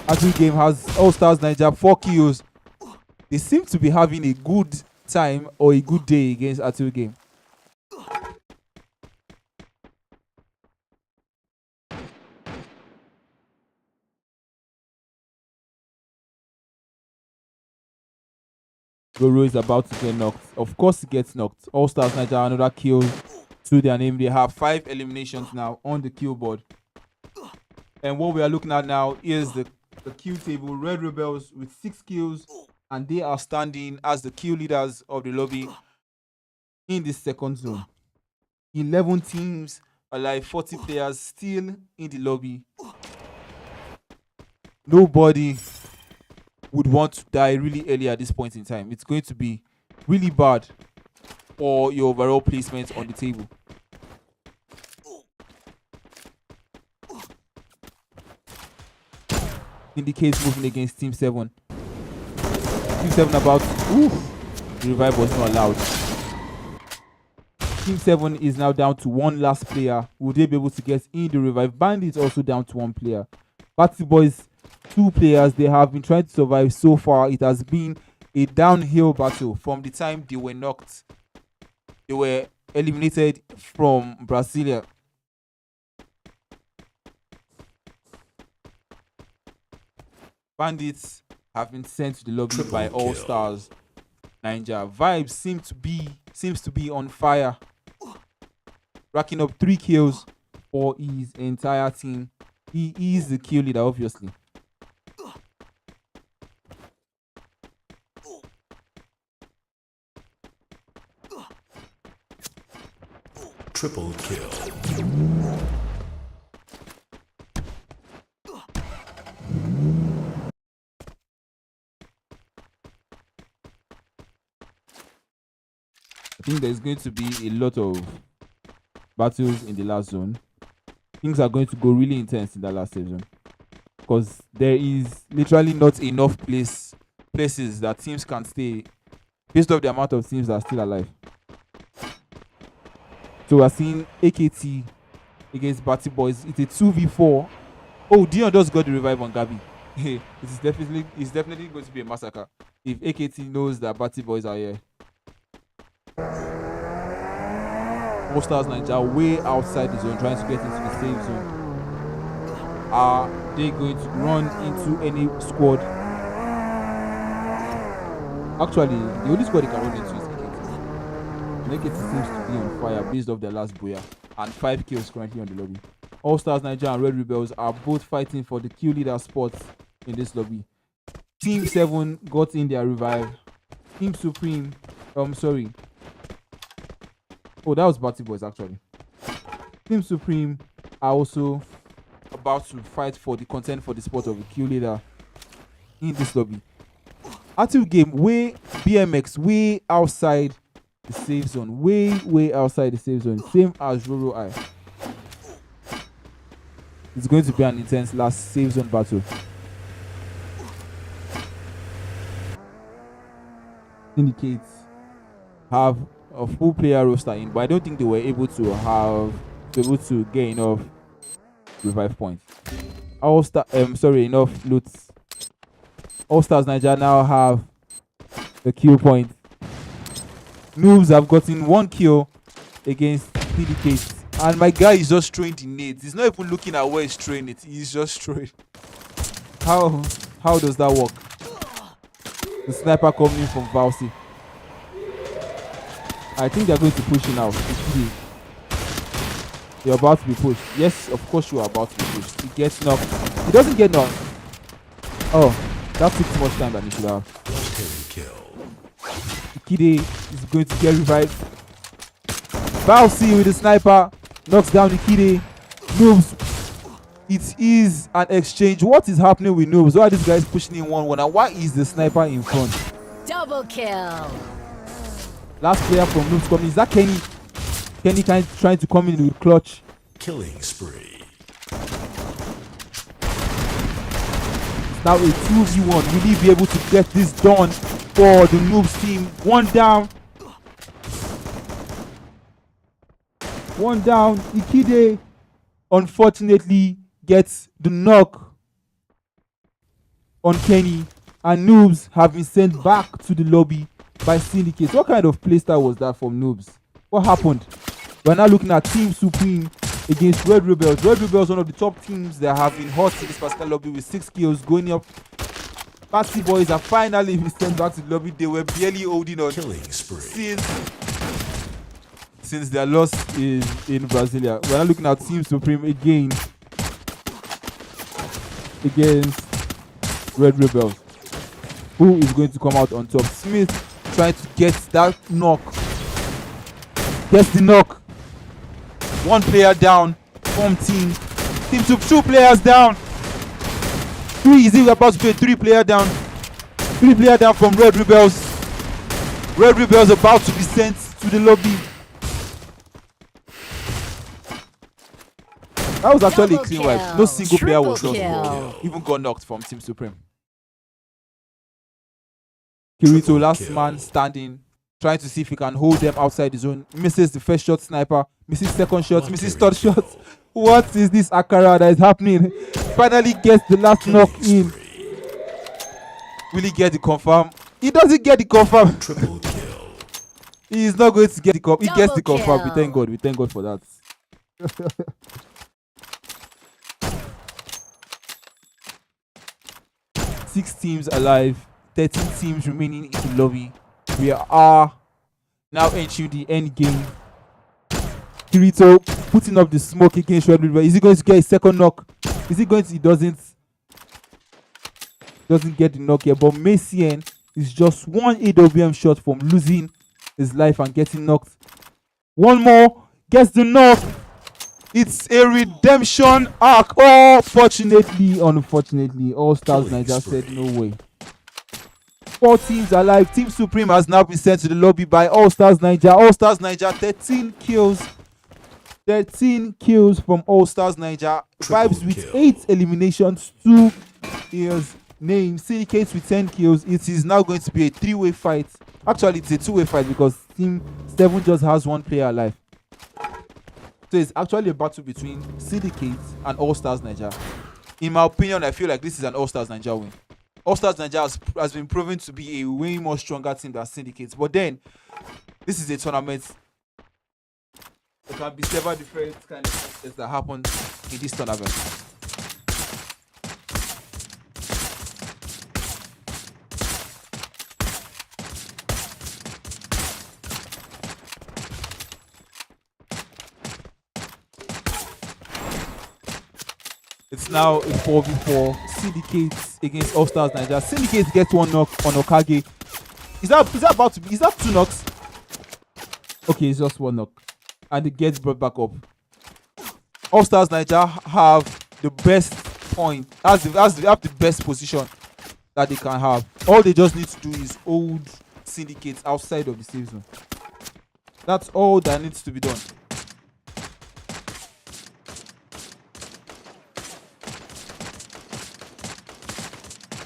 Azu game has All Stars Niger 4 kills. They seem to be having a good time or a good day against Atu Game. Goro is about to get knocked. Of course he gets knocked. All Stars Niger, another kill to their name. They have 5 eliminations now on the kill board. And what we are looking at now is the kill table. Red Rebels with 6 kills, and they are standing as the kill leaders of the lobby in this second zone. 11 teams alive, 40 players still in the lobby. Nobody would want to die really early at this point in time. It's going to be really bad for your overall placement on the table. Indicates moving against Team 7. Team 7 about... Ooh, the revive was not allowed. Team 7 is now down to 1 last player. Will they be able to get in the revive? Bandits also down to 1 player. Batty Boys, 2 players. They have been trying to survive so far. It has been a downhill battle from the time they were knocked. They were eliminated from Brasilia. Bandits have been sent to the lobby by All Stars Niger. Vibes seems to be on fire, racking up 3 kills for his entire team. He is the kill leader, obviously. Triple kill. I think there's going to be a lot of battles in the last zone. Things are going to go really intense in that last season, because there is literally not enough places that teams can stay based off the amount of teams that are still alive. So we're seeing AKT against Batty Boys. It's a 2v4. Oh, Dion just got the revive on Gabi. It's definitely going to be a massacre if AKT knows that Batty Boys are here. All Stars Niger way outside the zone, trying to get into the safe zone. Are they going to run into any squad? Actually, the only squad they can run into is AKT. Naked seems to be on fire based off their last booyah, and 5 kills currently on the lobby. All Stars Nigeria and Red Rebels are both fighting for the kill leader spots in this lobby. Team 7 got in their revive. Team Supreme, sorry. Oh, that was Batty Boys actually. Team Supreme are also about to fight for the content for the spot of the kill leader in this lobby. Active game way BMX way outside the safe zone, way outside the safe zone, same as Roro I. It's going to be an intense last safe zone battle. Syndicates have a full player roster in, but I don't think they were able to get enough revive points. Enough loot. All Stars Nigeria now have the kill point. Noobs have gotten 1 kill against Syndicates. And my guy is just throwing the nades. He's not even looking at where he's throwing it. He's just throwing. How does that work? The sniper coming in from Valsi. I think they're going to push him out. You're about to be pushed. Yes, of course you are about to be pushed. He gets knocked. He doesn't get knocked. Oh, that took too much time than he should have. Ikide is going to get revived. Valsi with the sniper knocks down Ikide. Noobs. It is an exchange. What is happening with Noobs? Why are these guys pushing in 1-1? And why is the sniper in front? Double kill. Last player from Noobs coming. Is that Kenny? Kenny trying to come in with clutch. Killing spree. It's now a 2v1. Will he be able to get this done for the Noobs team? One down. Ikide unfortunately gets the knock on Kenny, and Noobs have been sent back to the lobby by Syndicate. What kind of playstyle was that from Noobs? What happened? We're now looking at Team Supreme against Red Rebels. Red Rebels, one of the top teams that have been hot in this particular lobby with 6 kills going up. Party Boys are finally been sent back to the lobby. They were barely holding on since their loss in Brasilia. We're now looking at Team Supreme again against Red Rebels. Who is going to come out on top? Smith trying to get that knock. Gets the knock. 1 player down from team. Team 2 players down. 3 is he about to play 3 player down. 3 player down from Red Rebels. Red Rebels about to be sent to the lobby. That was actually a clean wipe. No single player was lost. Even got knocked from Team Supreme. Kirito, last man standing, trying to see if he can hold them outside the zone. Misses the first shot, sniper. Misses second shot. Misses third shot. What is this Akara that is happening? Finally gets the last knock in. Will he get the confirm? He doesn't get the confirm. Triple kill. He is not going to get the confirm. He gets the confirm. We thank God. We thank God for that. 6 teams alive. 13 teams remaining in the lobby. We are now entering the end game. Kirito putting up the smoke against Red River. Is he going to get a second knock? Is he going to? He doesn't get the knock here. But Messian is just 1 AWM shot from losing his life and getting knocked. 1 more gets the knock. It's a redemption arc. Oh, unfortunately, All Stars Nigeria said no way. 4 teams alive. Team Supreme has now been sent to the lobby by All Stars Nigeria. All Stars Nigeria, 13 kills. 13 kills from All Stars Nigeria. Vibes with 8 eliminations. 2 is named. Syndicates with 10 kills. It is now going to be a 3-way fight. Actually, it's a 2-way fight because Team 7 just has 1 player alive. So it's actually a battle between Syndicates and All Stars Nigeria. In my opinion, I feel like this is an All Stars Nigeria win. All Stars Nigeria has been proven to be a way more stronger team than Syndicates. But then, this is a tournament. There can be several different kind of things that happen in this tournament. It's now a 4v4. Syndicates against All Stars Nigeria. Syndicates get one knock on Okage. Is that about to be? Is that 2 knocks? Okay, it's just 1 knock, and it gets brought back up. All Stars Nigeria have the best point. Have the best position that they can have. All they just need to do is hold Syndicates outside of the safe zone. That's all that needs to be done.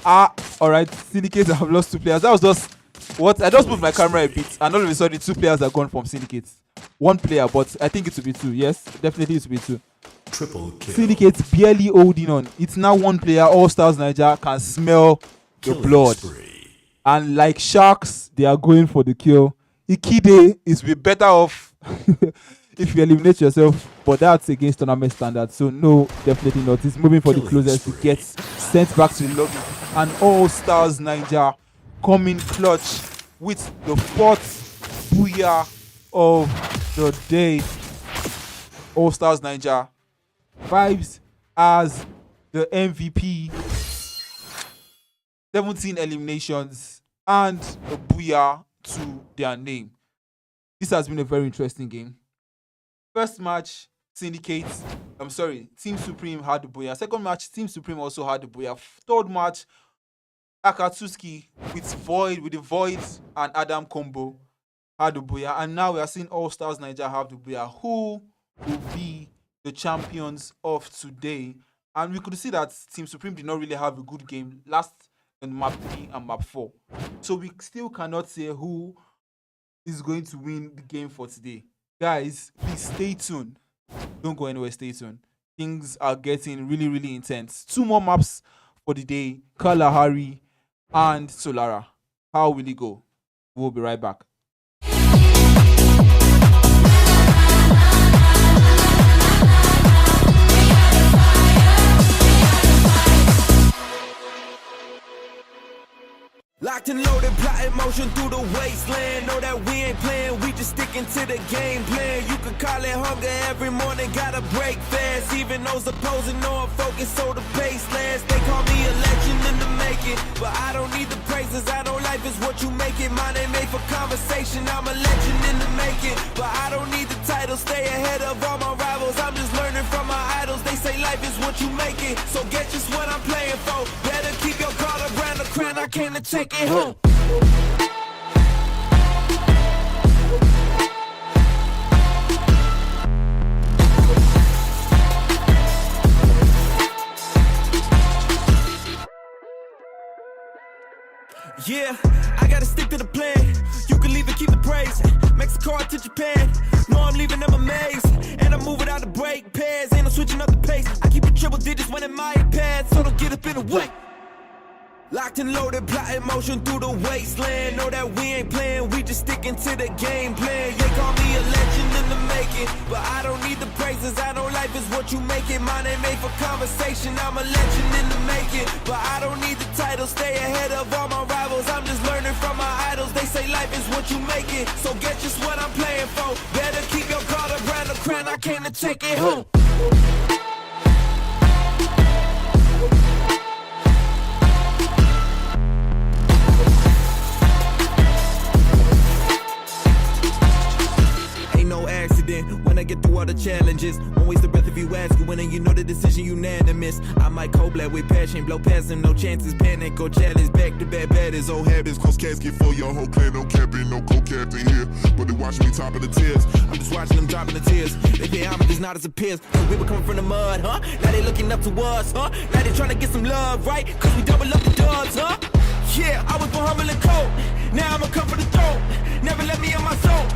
Alright, Syndicates have lost 2 players. That was just what I just moved my camera a bit, and all of a sudden 2 players are gone from Syndicates. 1 player, but I think it will be 2. Yes, definitely it will be 2. Triple kill. Syndicates barely holding on. It's now 1 player. All Stars Nigeria can smell the blood. Spree. And like sharks, they are going for the kill. Ikide is be better off if you eliminate yourself, but that's against tournament standards. So no, definitely not. He's moving for the closest to get sent back to the lobby. And All Stars Nigeria coming clutch with the 4th booyah of the day. All Stars Nigeria vibes as the MVP. 17 eliminations and a booyah to their name. This has been a very interesting game. First match, Team Supreme had the booyah. Second match, Team Supreme also had the booyah. Third match, Akatsuki with the Void and Adam combo had the booyah. And now we are seeing All Stars Nigeria have the booyah. Who will be the champions of today? And we could see that Team Supreme did not really have a good game last in map 3 and map 4. So we still cannot say who is going to win the game for today. Guys, please stay tuned. Don't go anywhere, stay tuned. Things are getting really, really intense. 2 more maps for the day. Kalahari and Solara. How will it go? We'll be right back. Locked and loaded, plotting motion through the wasteland. Know that we ain't playing, we just sticking to the game plan. You can call it hunger every morning, gotta break fast. Even those opposing know I'm focused, so the pace lands. They call me a legend in the making, but I don't need the praises. I know life is what you make it. My name made for conversation, I'm a legend in the making, but I don't need the title. Stay ahead of all my rivals, I'm just learning from my idols. They say life is what you make it, so get just what I'm playing for. Better keep your guard around the crown, I came to take it home. Yeah, I gotta stick to the plan. You can leave and keep the praise. Mexico to Japan. No, I'm leaving them amazed. And I'm moving out the brake pads. And I'm switching up the pace. I keep it triple digits when in my pad, so don't get up in the way. Locked and loaded, plotting motion through the wasteland. Know that we ain't playing, we just sticking to the game plan. They call me a legend in the making, but I don't need the praises. I know life is what you make it. My name made for conversation, I'm a legend in the making, but I don't need the title. Stay ahead of all my rivals, I'm just learning from my idols. They say life is what you make it, so get just what I'm playing for. Better keep your guard around the crown, I came to take it home. No accident when I get through all the challenges. Won't waste the breath if you ask when and you know the decision unanimous. I might cold black with passion, blow past him, no chances, panic or challenge. Back to back batters, old habits, cause casket for your whole clan. No capping, no co-captain here, but they watching me top of the tiers. I'm just watching them dropping the tears. They pay homage, not as a peers. We were coming from the mud, huh? Now they looking up to us, huh? Now they trying to get some love, right? Cause we double up the dubs, huh? Yeah, I was born humble and cold. Now I'ma come for the throat. Never let me in my soul.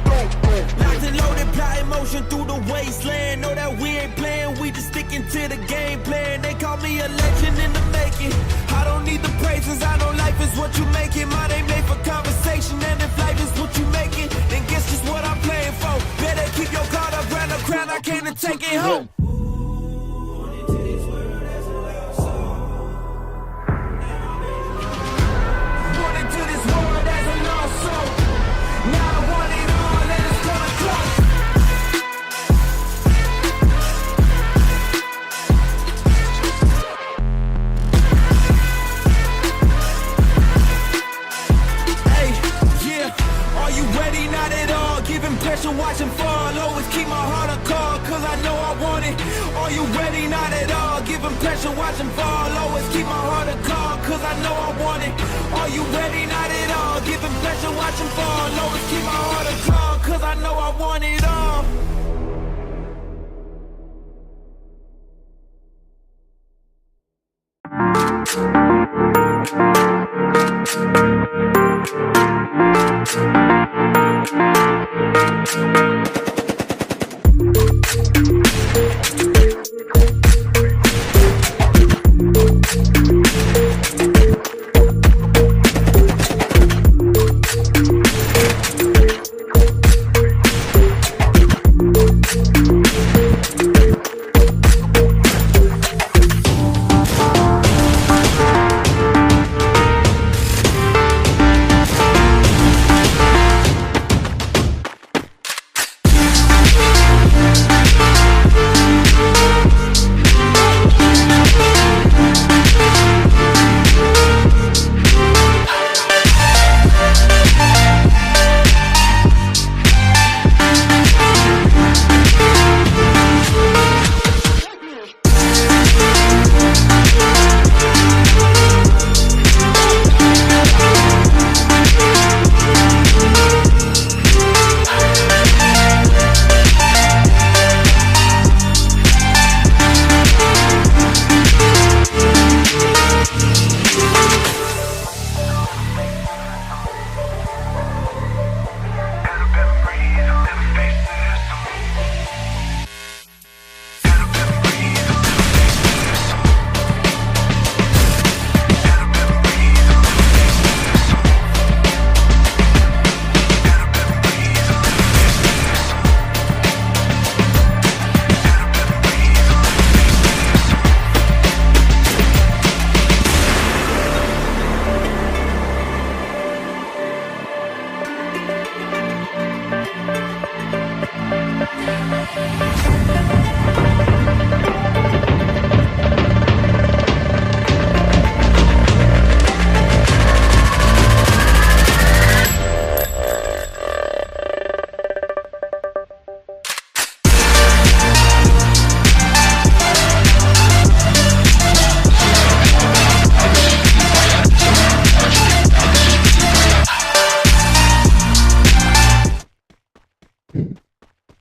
Locked and loaded, plotting motion through the wasteland. Know that we ain't playing, we just sticking to the game plan. They call me a legend in the making. I don't need the praises, I know life is what you make it. My name made for conversation, and if life is what you make it, then guess just what I'm playing for. Better keep your guard around the crown, I came to take it home. you ready? Not at all. Give him pressure, watch him fall. Always keep my heart a call, cause I know I want it. Are you ready? Not at all. Give him pressure, watch him fall. Always keep my heart a call, cause I know I want it all.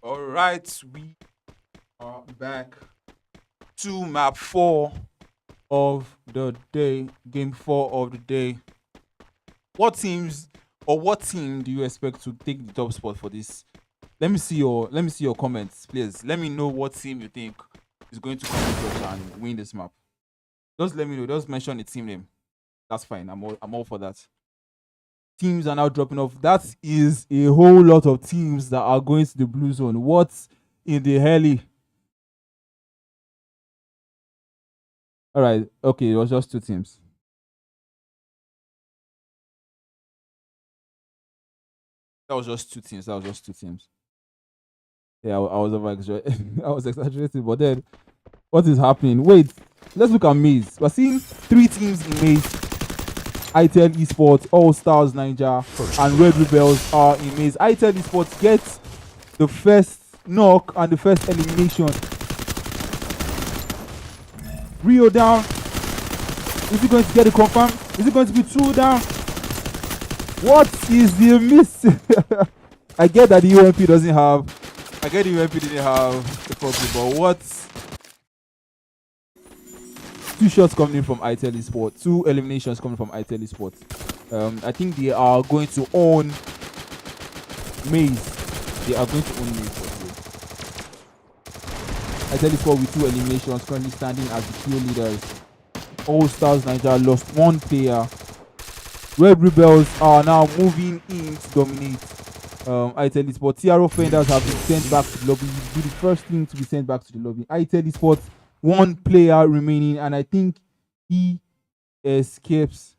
Alright, we are back to map 4 of the day, game 4 of the day. What team do you expect to take the top spot for this? Let me see your comments, please. Let me know what team you think is going to come and win this map. Just let me know. Just mention the team name. That's fine. I'm all for that. Teams are now dropping off. That is a whole lot of teams that are going to the blue zone. What in the hell? All right. Okay, it was just 2 teams. That was just 2 teams. Yeah, I was exaggerating, but then what is happening? Wait, let's look at Maze. We're seeing 3 teams in Maze. ITEL Esports, All Stars Ninja, and Red Rebels are in Maze. ITEL Esports gets the first knock and the first elimination. Rio down. Is he going to get it confirmed? Is it going to be 2 down? What is the miss? I get that the UMP didn't have the problem, but what? 2 shots coming in from ITEL Esports, 2 eliminations coming from ITEL Esports. I think they are going to own Maze. ITEL Esports with 2 eliminations, currently standing as the clear leaders. All Stars Nigeria lost 1 player. Red Rebels are now moving in to dominate. ITEL Esports. TRO Fenders have been sent back to the lobby. Be the first thing to be sent back to the lobby. ITEL Esports, 1 player remaining, and I think he escapes.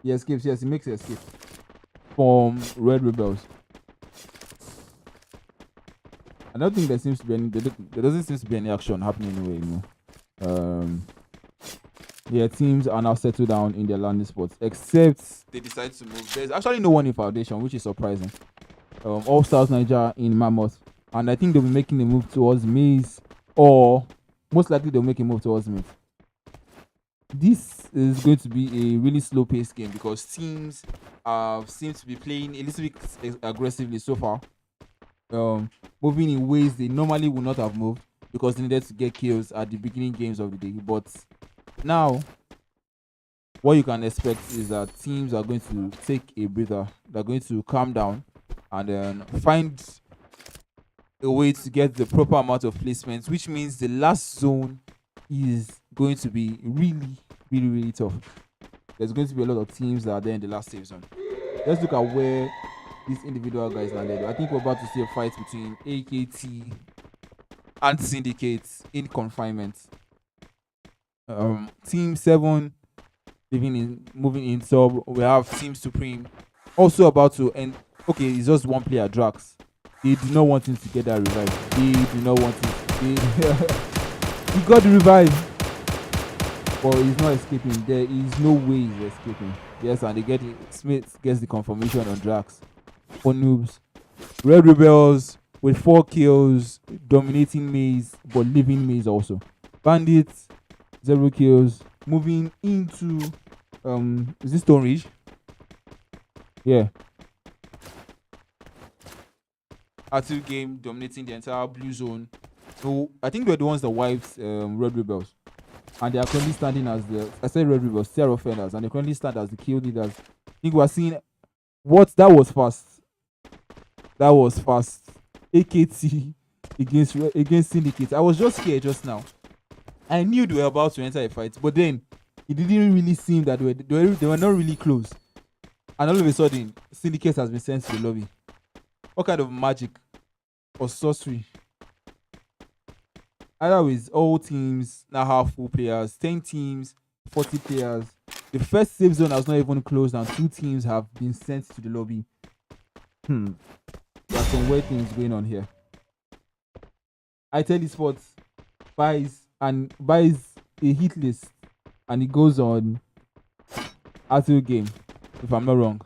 Yes, he makes an escape from Red Rebels. I don't think there seems to be any. There doesn't seem to be any action happening anyway. Yeah, teams are now settled down in their landing spots, except they decide to move. There's actually no one in Foundation, which is surprising. All Stars Nigeria in Mammoth, and I think they'll be making a move towards Maze or most likely they'll make a move towards mid. This is going to be a really slow-paced game because teams seem to be playing a little bit aggressively so far, moving in ways they normally would not have moved because they needed to get kills at the beginning games of the day. But now, what you can expect is that teams are going to take a breather. They're going to calm down and then find a way to get the proper amount of placements, which means the last zone is going to be really tough. There's going to be a lot of teams that are there in the last safe zone. Let's look at where these individual guys landed. I think we're about to see a fight between AKT and Syndicate in confinement. Team 7 moving in sub. We have Team Supreme also about to end. Okay, it's just one player, Drax. They do not want him to get that revive. They do not want him. He got the revive, but he's not escaping. There is no way he's escaping. Yes, and they get it. Smith gets the confirmation on Drax. For noobs, Red Rebels with 4 kills, dominating Maze, but leaving Maze also. Bandits, 0 kills, moving into is this Stone Ridge? Yeah. Active game dominating the entire blue zone. So I think they're the ones that wiped Red Rebels. And they are currently standing as I said Red Rebels, Terror Offenders, and they currently stand as the kill leaders. I think we are seeing that was fast. That was fast. AKT against Syndicate. I was just scared just now. I knew they were about to enter a fight, but then it didn't really seem that they were not really close. And all of a sudden, Syndicate has been sent to the lobby. What kind of magic or sorcery? Either ways, all teams now have full players, 10 teams, 40 players. The first safe zone has not even closed, and 2 teams have been sent to the lobby. There are some weird things going on here. ITEL Esports buys a hit list, and it goes on Arthur game, if I'm not wrong.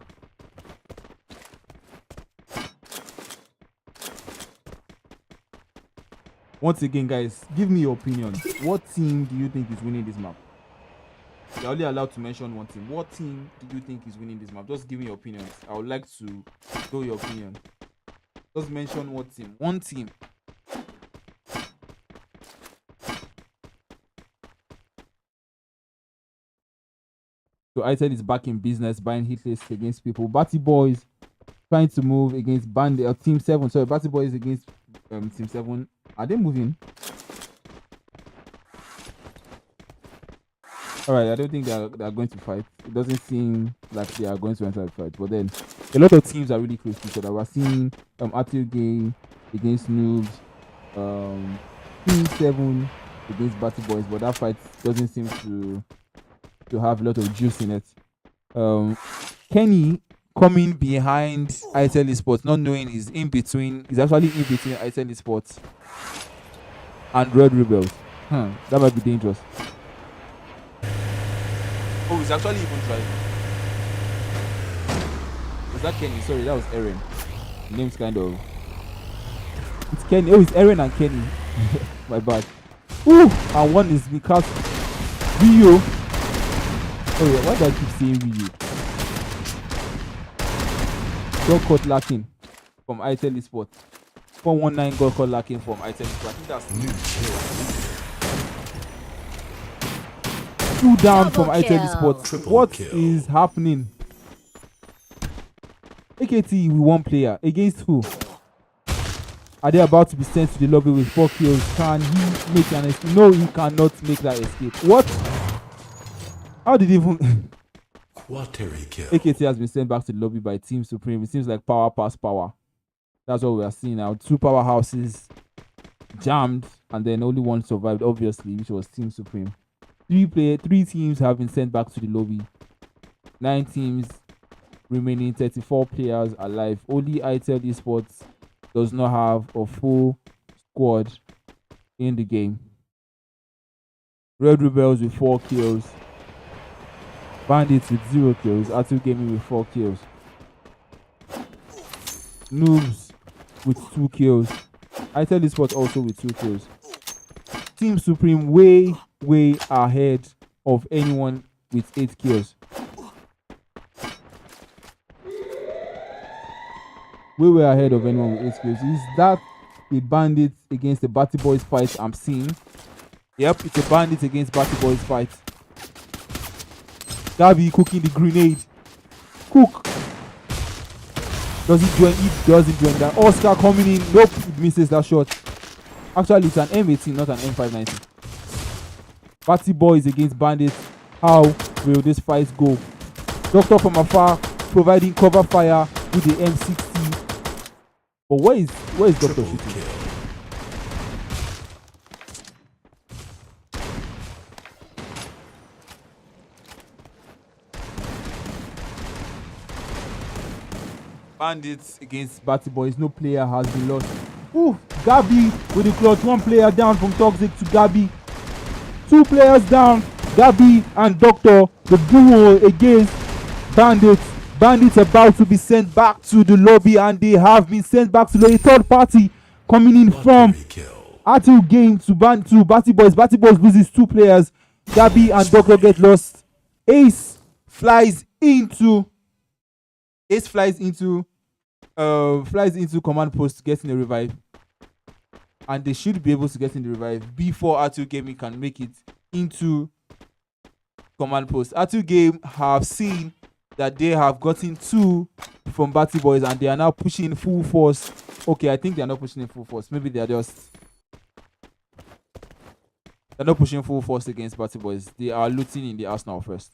Once again, guys, give me your opinion. What team do you think is winning this map? You're only allowed to mention one team. What team do you think is winning this map? Just give me your opinions. I would like to know your opinion. Just mention what team. One team. So ITEL is back in business, buying hit lists against people. Batty Boys trying to move against Team 7. Sorry, Batty Boys against Team 7. Are they moving? Alright, I don't think they are going to fight. It doesn't seem like they are going to enter a fight. But then, a lot of teams are really close to each other. We're seeing Arthur Game against Noobs. Team 7 against Batty Boys. But that fight doesn't seem to have a lot of juice in it. Kenny coming behind ITEL Esports, not knowing he's actually in between ITEL Esports and Red Rebels. That might be dangerous. Oh, he's actually even driving. Was that Kenny? Sorry, that was Aaron. The name's kind of... It's Kenny. Oh, it's Aaron and Kenny. My bad. Ooh! And one is because Rio. Oh yeah, why do I keep saying Rio? Got caught lacking from ITEL Esports. 419 got caught lacking from ITEL Esports. I think that's new. 2 down from ITEL Esports. What is happening? AKT with 1 player. Against who? Are they about to be sent to the lobby with 4 kills? Can he make an escape? No, he cannot make that escape. What? How did he even... Quateri kill. AKT has been sent back to the lobby by Team Supreme. It seems like power past power. That's what we are seeing now. 2 powerhouses jammed, and then only one survived, obviously, which was Team Supreme. 3 teams have been sent back to the lobby. 9 teams remaining, 34 players alive. Only ITEL Esports does not have a full squad in the game. Red Rebels with 4 kills. Bandits with 0 kills. Arthur Gaming with 4 kills. Noobs with 2 kills. ITEL Esports also with 2 kills. Team Supreme way ahead of anyone with 8 kills. Way ahead of anyone with 8 kills. Is that a bandit against the Batty Boys fight I'm seeing? Yep, it's a bandit against Batty Boys fight. Gabby cooking the grenade. Cook. Does he join? He doesn't join that. Oscar coming in. Nope, it misses that shot. Actually, it's an M18, not an M590. Batty Boys against bandits. How will this fight go? Doctor from afar providing cover fire with the M60. But where is Doctor shooting? Bandits against Batty Boys. No player has been lost. Ooh, Gabby with the clutch. 1 player down from Toxic to Gabby. 2 players down. Gabby and Doctor. The duo against Bandits. Bandits about to be sent back to the lobby, and they have been sent back to the third party coming in from Atu game to Batty Boys. Batty Boys loses 2 players. Gabby and Doctor get lost. Ace flies into command post, getting a revive, and they should be able to get in the revive before Atu Gaming can make it into command post. Atu Game have seen that they have gotten 2 from Batty Boys, and they are now pushing full force. Okay, I think they are not pushing in full force. Maybe they're not pushing full force against Batty Boys. They are looting in the Arsenal first.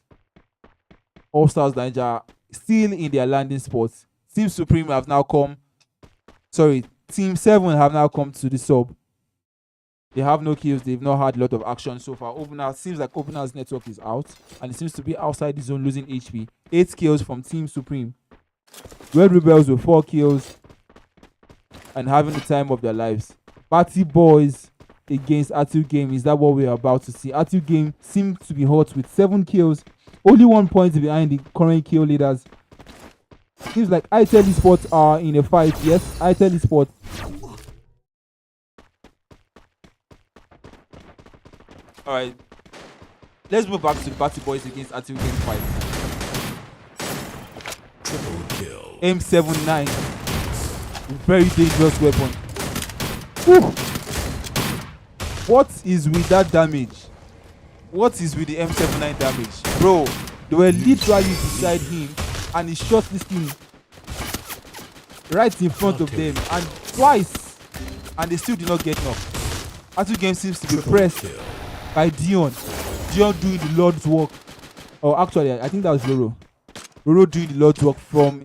All Stars Niger still in their landing spots. Team Supreme have now come. Team 7 have now come to the sub. They have no kills. They've not had a lot of action so far. Seems like Opener's network is out, and it seems to be outside the zone, losing HP. 8 kills from Team Supreme. Red Rebels with 4 kills and having the time of their lives. Batty Boys against Atu Game. Is that what we're about to see? Atu Game seems to be hot with 7 kills. Only 1 point behind the current kill leaders. Seems like ITEL Esports are in a fight. Yes, ITEL Esports. Alright. Let's move back to the Batty Boys against Atu Game fight. M79. Very dangerous weapon. Whew. What is with that damage? What is with the M79 damage? Bro, they were literally beside him, and he shot this thing right in front of them, and twice, and they still did not get knocked. Atu Game seems to be pressed by Dion. Dion doing the Lord's work. Oh, actually, I think that was Roro. Roro doing the Lord's work from...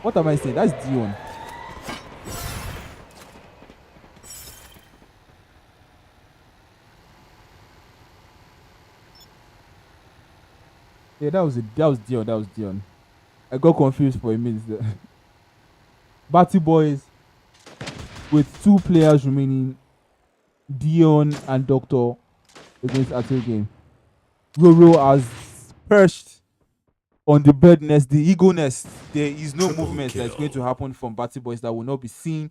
What am I saying? That's Dion. Yeah, that was Dion. I got confused for a minute there. Batty Boys with 2 players remaining, Dion and Doctor against Atu Game. Roro has perched on the bird nest, the ego nest. There is no movement that's going to happen from Batty Boys that will not be seen,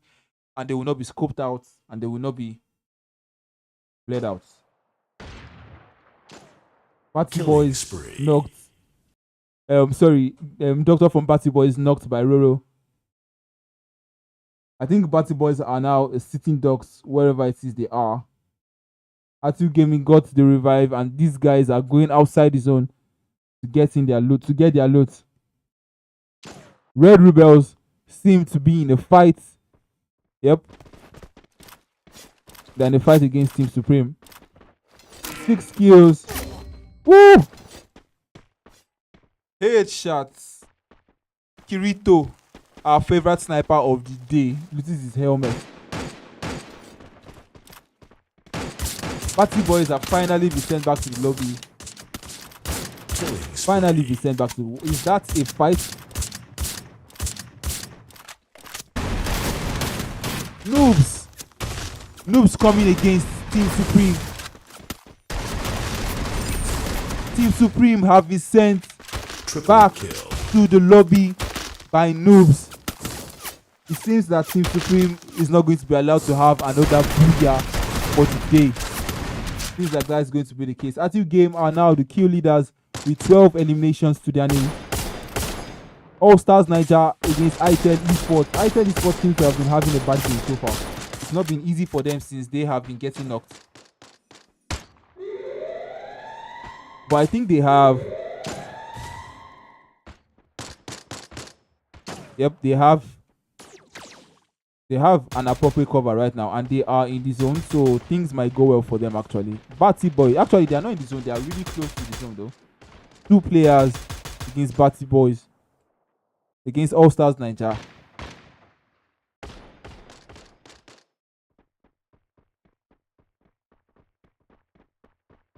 and they will not be scoped out, and they will not be played out. Batty Boys knocked. Doctor from Batty Boys knocked by Roro. I think Batty Boys are now sitting ducks wherever it is they are. Atu Gaming got the revive, and these guys are going outside the zone to get their loot. Red Rebels seem to be in a fight. Yep. They're in a fight against Team Supreme. 6 kills. Woo! Headshots. Kirito, our favorite sniper of the day, loses his helmet. Batty Boys have finally been sent back to the lobby. Finally been sent back to... Is that a fight? Noobs. Noobs coming against Team Supreme. Team Supreme have been sent back to the lobby by Noobs. It seems that Team Supreme is not going to be allowed to have another booyah for today. Seems like that is going to be the case. Active Game are now the kill leaders with 12 eliminations to their name. All Stars Niger against ITEL Esports. ITEL Esports seems to have been having a bad game so far. It's not been easy for them since they have been getting knocked. But I think they have... Yep, they have an appropriate cover right now, and they are in the zone, so things might go well for them actually. Batty Boy, actually they are not in the zone, they are really close to the zone though. 2 players against Batty Boys, against All Stars Niger.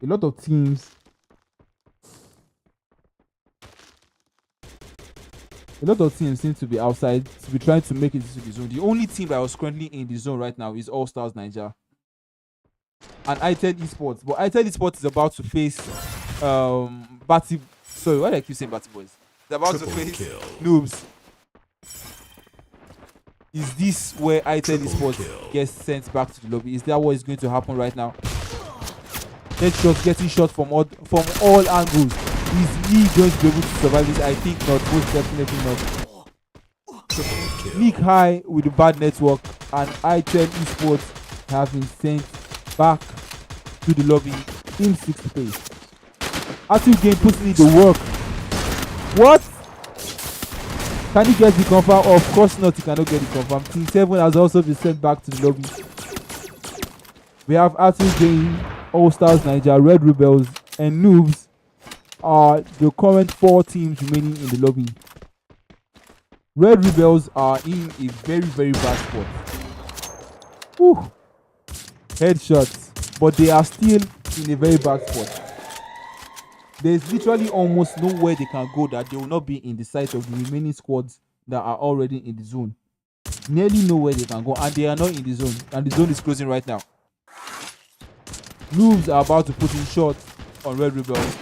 A lot of teams seem to be outside, to be trying to make it into the zone. The only team that was currently in the zone right now is All Stars Niger and ITEL Esports. But ITEL Esports is about to face Batty. Sorry, why do I keep saying Batty Boys? They're about to face Noobs. Is this where ITEL Esports gets sent back to the lobby? Is that what is going to happen right now? Headshots getting shot from all angles. Is he going to be able to survive this? I think not. Most definitely not. Nick High with the bad network and ITEL Esports have been sent back to the lobby in 6th place. Active Game putting in the work. What? Can he get the confirm? Of course not, he cannot get the confirm. Team 7 has also been sent back to the lobby. We have Active Game, All Stars Niger, Red Rebels, and Noobs are the current 4 teams remaining in the lobby. Red Rebels are in a very, very bad spot. Whew. Headshots, but they are still in a very bad spot. There's literally almost nowhere they can go that they will not be in the sight of the remaining squads that are already in the zone. Nearly nowhere they can go, and they are not in the zone, and the zone is closing right now. Noobs are about to put in shots on Red Rebels.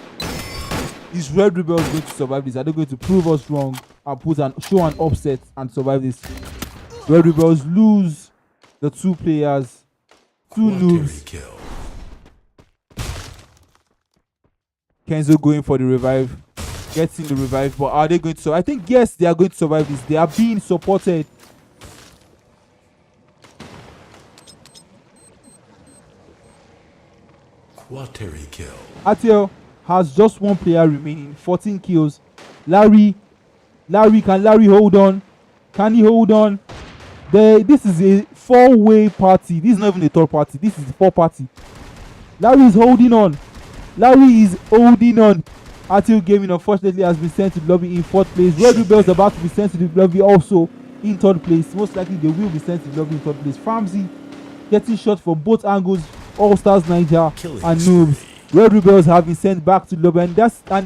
Is Red Rebels going to survive this? Are they going to prove us wrong and show an upset and survive this? Red Rebels lose the 2 players, 2 Noobs. Kenzo going for the revive, getting the revive, but are they going to survive? I think yes, they are going to survive this. They are being supported. Quateri kill. Atiel has just 1 player remaining, 14 kills. Larry, can Larry hold on? Can he hold on? This is a 4-way party. This is not even a 3rd party. This is a 4 party. Larry is holding on. Atiel Gaming unfortunately has been sent to the lobby in 4th place. Red Rebels about to be sent to the lobby also in 3rd place. Most likely they will be sent to the lobby in 3rd place. Famzy getting shot from both angles. All Stars Niger and Noobs. Red Rebels have been sent back to the lobby, and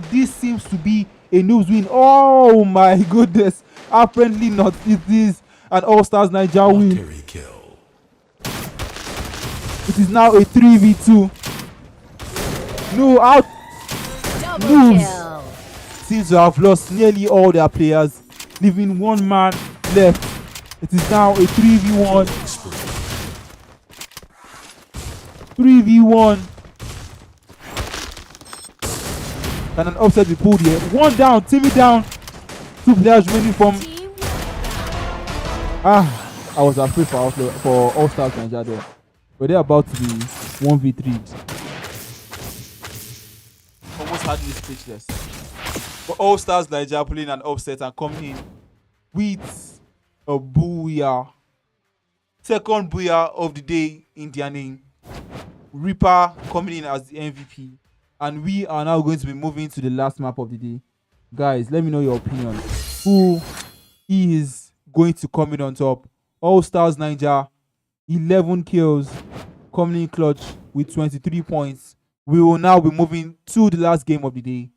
this seems to be a Noobs win. Oh my goodness! Apparently not. It is an All Stars Niger win. It is now a 3v2. No out. Noobs seems to have lost nearly all their players, leaving 1 man left. It is now a 3v1. 3v1. Can an upset be pulled here? 1 down, Timmy down. 2 players remaining from. I was afraid for All Stars Niger there, but they're about to be 1v3. Almost had me speechless. But All Stars Niger pulling an upset and coming in with a booyah. 2nd booyah of the day in their name. Reaper coming in as the MVP. And we are now going to be moving to the last map of the day. Guys, let me know your opinion. Who is going to come in on top? All Stars Niger, 11 kills, coming in clutch with 23 points. We will now be moving to the last game of the day.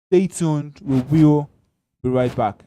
Stay tuned. We will be right back.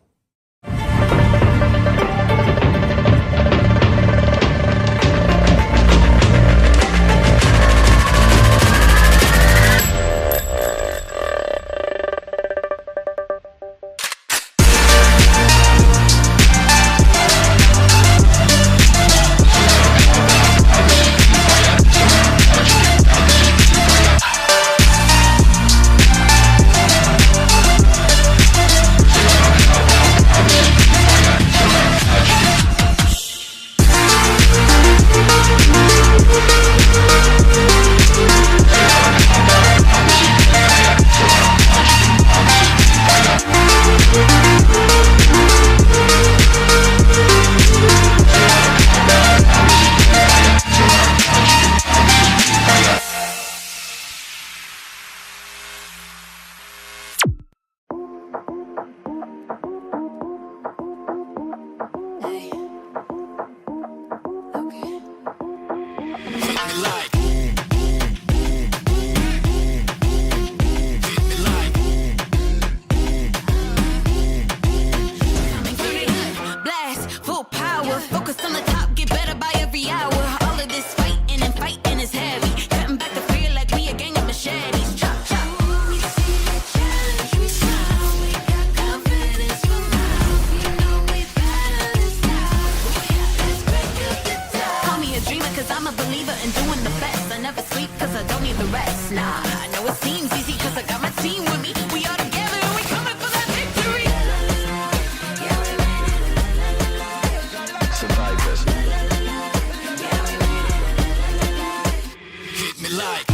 and doing the best. I never sleep cause I don't need the rest. Nah, I know it seems easy cause I got my team with me. We are together and we coming for that victory. Survivors. Hit me like.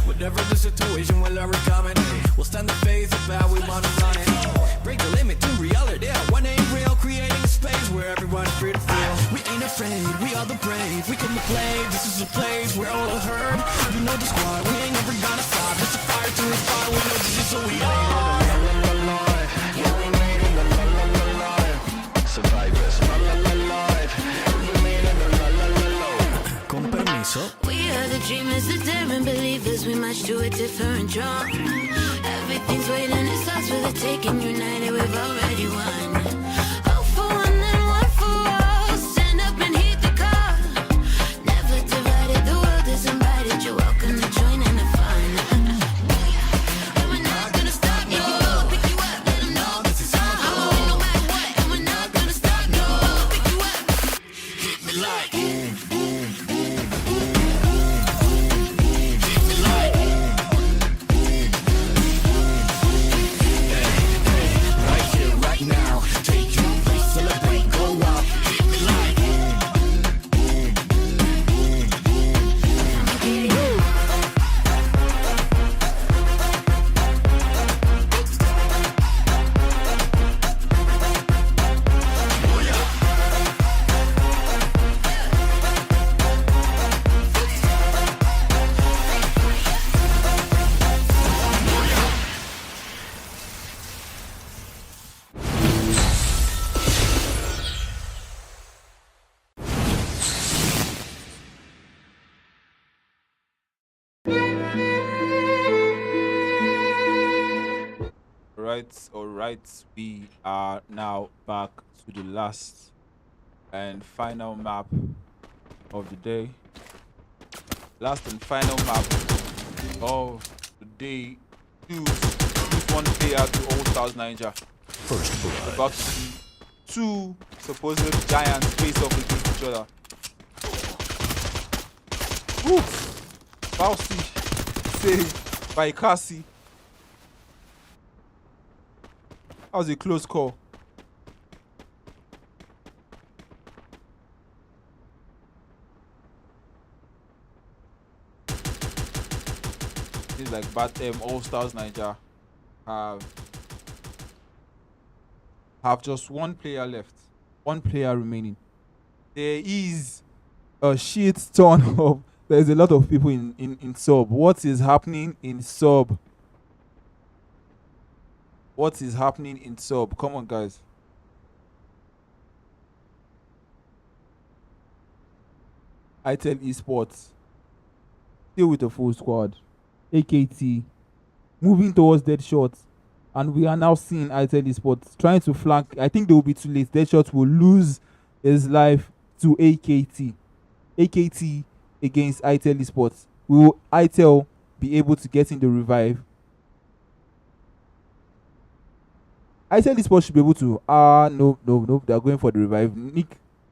Whatever the situation, we'll overcome it. We'll stand the phase of how we wanna run it. Break the limit to reality. One ain't real, creating a space where everyone's free to feel. We ain't afraid, we are the brave. We come to play, this is a place where all are heard. You know the squad, we ain't never gonna stop. It's a fire to inspire, we know this is so we are. Survivors, con permiso. We are the dreamers, the daring believers. We march to a different drum. Everything's waiting, it's us for the taking. United, we've already won. All for one and one for all. Stand up and heed the call. Never divided, the world is invited. You're welcome to join in the fun. And we're not gonna stop, no. Pick you up, let them know this is on. No matter what, and we're not gonna stop, no. Pick you up, Hit me like. All right, we are now back to the last and final map of the day. Last and final map of the day. Choose one player to All Stars Niger. First blood. About to see two supposed giants face off against each other. Woo! Bouncy saved by Cassie. That was a close call. It's like All Stars Niger have just one player left, one player remaining. There is a shit ton of. There's a lot of people in sub. What is happening in sub? What is happening in sub? Come on, guys. ITEL Esports still with the full squad. AKT moving towards Deadshot, and we are now seeing ITEL Esports trying to flank. I think they will be too late. Deadshot will lose his life to AKT. AKT against ITEL Esports. Will ITEL be able to get in the revive? ITEL Esports should be able to. No. They are going for the revive.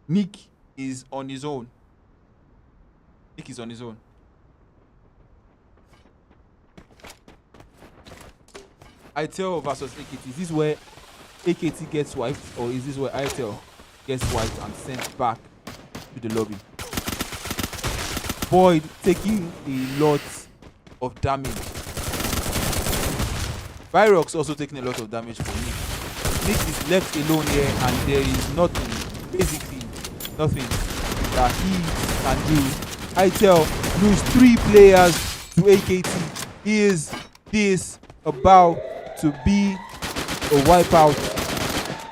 Nick is on his own. Nick is on his own. ITEL versus AKT. Is this where AKT gets wiped, or is this where ITEL gets wiped and sent back to the lobby? Boyd taking a lot of damage. Virox also taking a lot of damage for Nick. Nick is left alone here, and there is nothing, basically nothing that he can do. ITEL lose 3 players to AKT. Is this about to be a wipeout?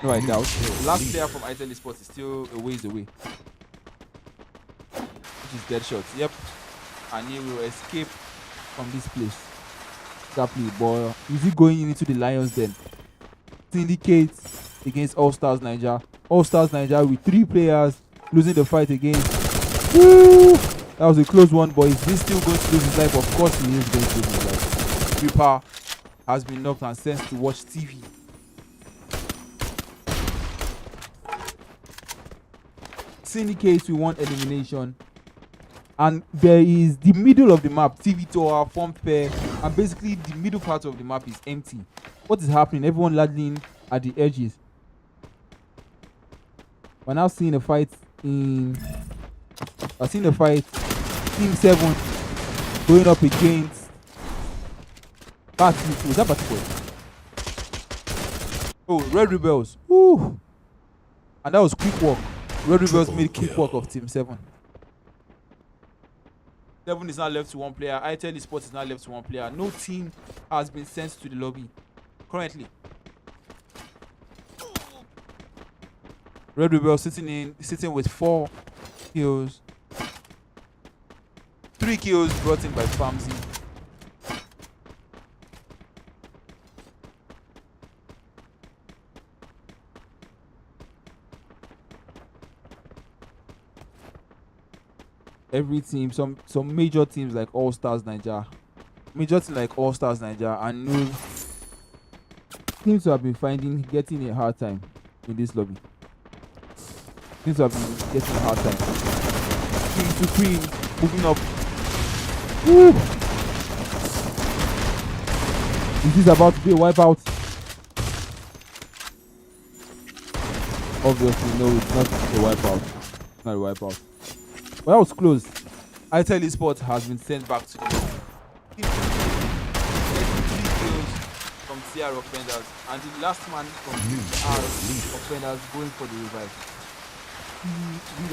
No, I doubt. The last player from ITL Sports is still a ways away. Which is dead shots. Yep. And he will escape from this place. Exactly, but is he going into the Lions then? Syndicate against All Stars Niger. All Stars Niger with 3 players losing the fight again. Woo! That was a close one, but is he still going to lose his life? Of course he is going to lose his life. Reaper has been knocked and sent to watch TV. Syndicate with 1 elimination. And there is the middle of the map, TV Tower, Form Fair, and basically the middle part of the map is empty. What is happening? Everyone laddering at the edges. We're now seeing a fight in... We're seeing a fight. Team 7 going up against... Batty. Was that Batty Boy? Oh, Red Rebels. Woo! And that was quick walk. Red Rebels made quick walk of Team 7. 7 is now left to 1 player. ITL Sports is now left to 1 player. No team has been sent to the lobby currently. Red Rebel sitting with 4 kills. 3 kills brought in by Famzi. Every team, some major teams like All Stars Niger, and no teams who have been getting a hard time in this lobby. Teams who have been getting a hard time. King to Queen moving up. Woo! Is this about to be a wipeout? Obviously, no, it's not a wipeout. It's not a wipeout. Well, that was close. ITL Sports has been sent back to the lobby. 3 kills from CR offenders, and the last man from CR offenders going for the revive. He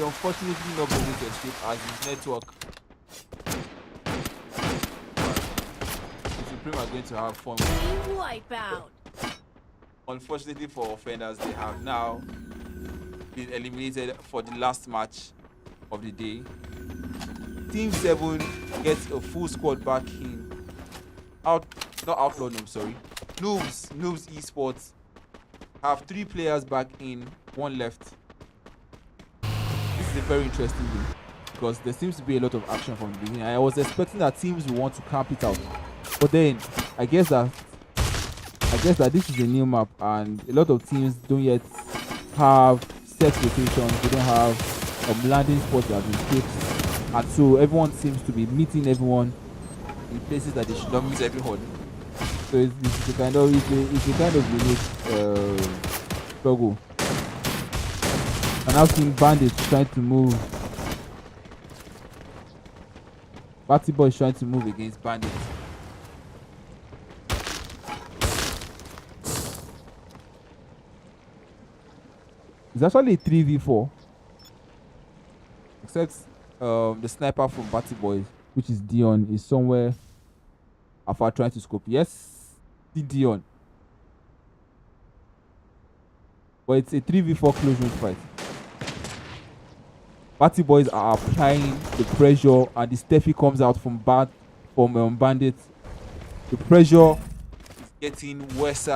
will unfortunately not be able to escape as his network. The Supreme are going to have fun. Wipeout. Unfortunately for offenders, they have now been eliminated for the last match of the day. Team 7 gets a full squad back in. Not Outlaw Noobs, sorry. Noobs Esports have 3 players back in, 1 left. This is a very interesting game because there seems to be a lot of action from the beginning. I was expecting that teams would want to camp it out, but then I guess that this is a new map and a lot of teams don't yet have set locations. They don't have landing spots that have been fixed, and so everyone seems to be meeting everyone in places that they should not meet everyone. So it's a kind of unique struggle. And I've seen Bandits trying to move. Batty Boy is trying to move against Bandits. It's actually a 3v4. Except the sniper from Batty Boys, which is Dion, is somewhere after trying to scope. Yes, the Dion. But it's a 3v4 close range fight. Batty Boys are applying the pressure, and the Steffi comes out from Bandit. The pressure is getting worse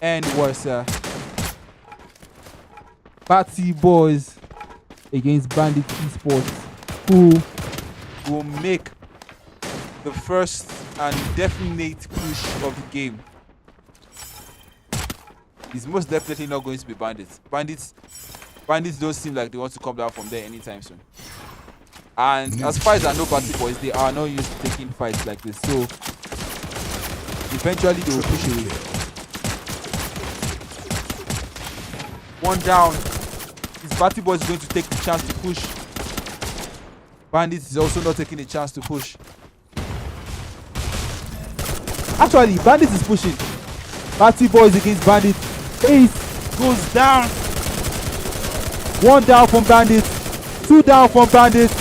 and worse. Batty Boys against Bandit Esports, who will make the first and definite push of the game. It's most definitely not going to be Bandits. Bandits don't seem like they want to come down from there anytime soon. And as far as I know, Batty Boys, they are not used to taking fights like this. So eventually they will push away. 1 down. Is Batty Boys going to take the chance to push? Bandits is also not taking a chance to push. Actually, Bandits is pushing. Batty Boys against Bandits. Ace goes down. 1 down from Bandits. 2 down from Bandits.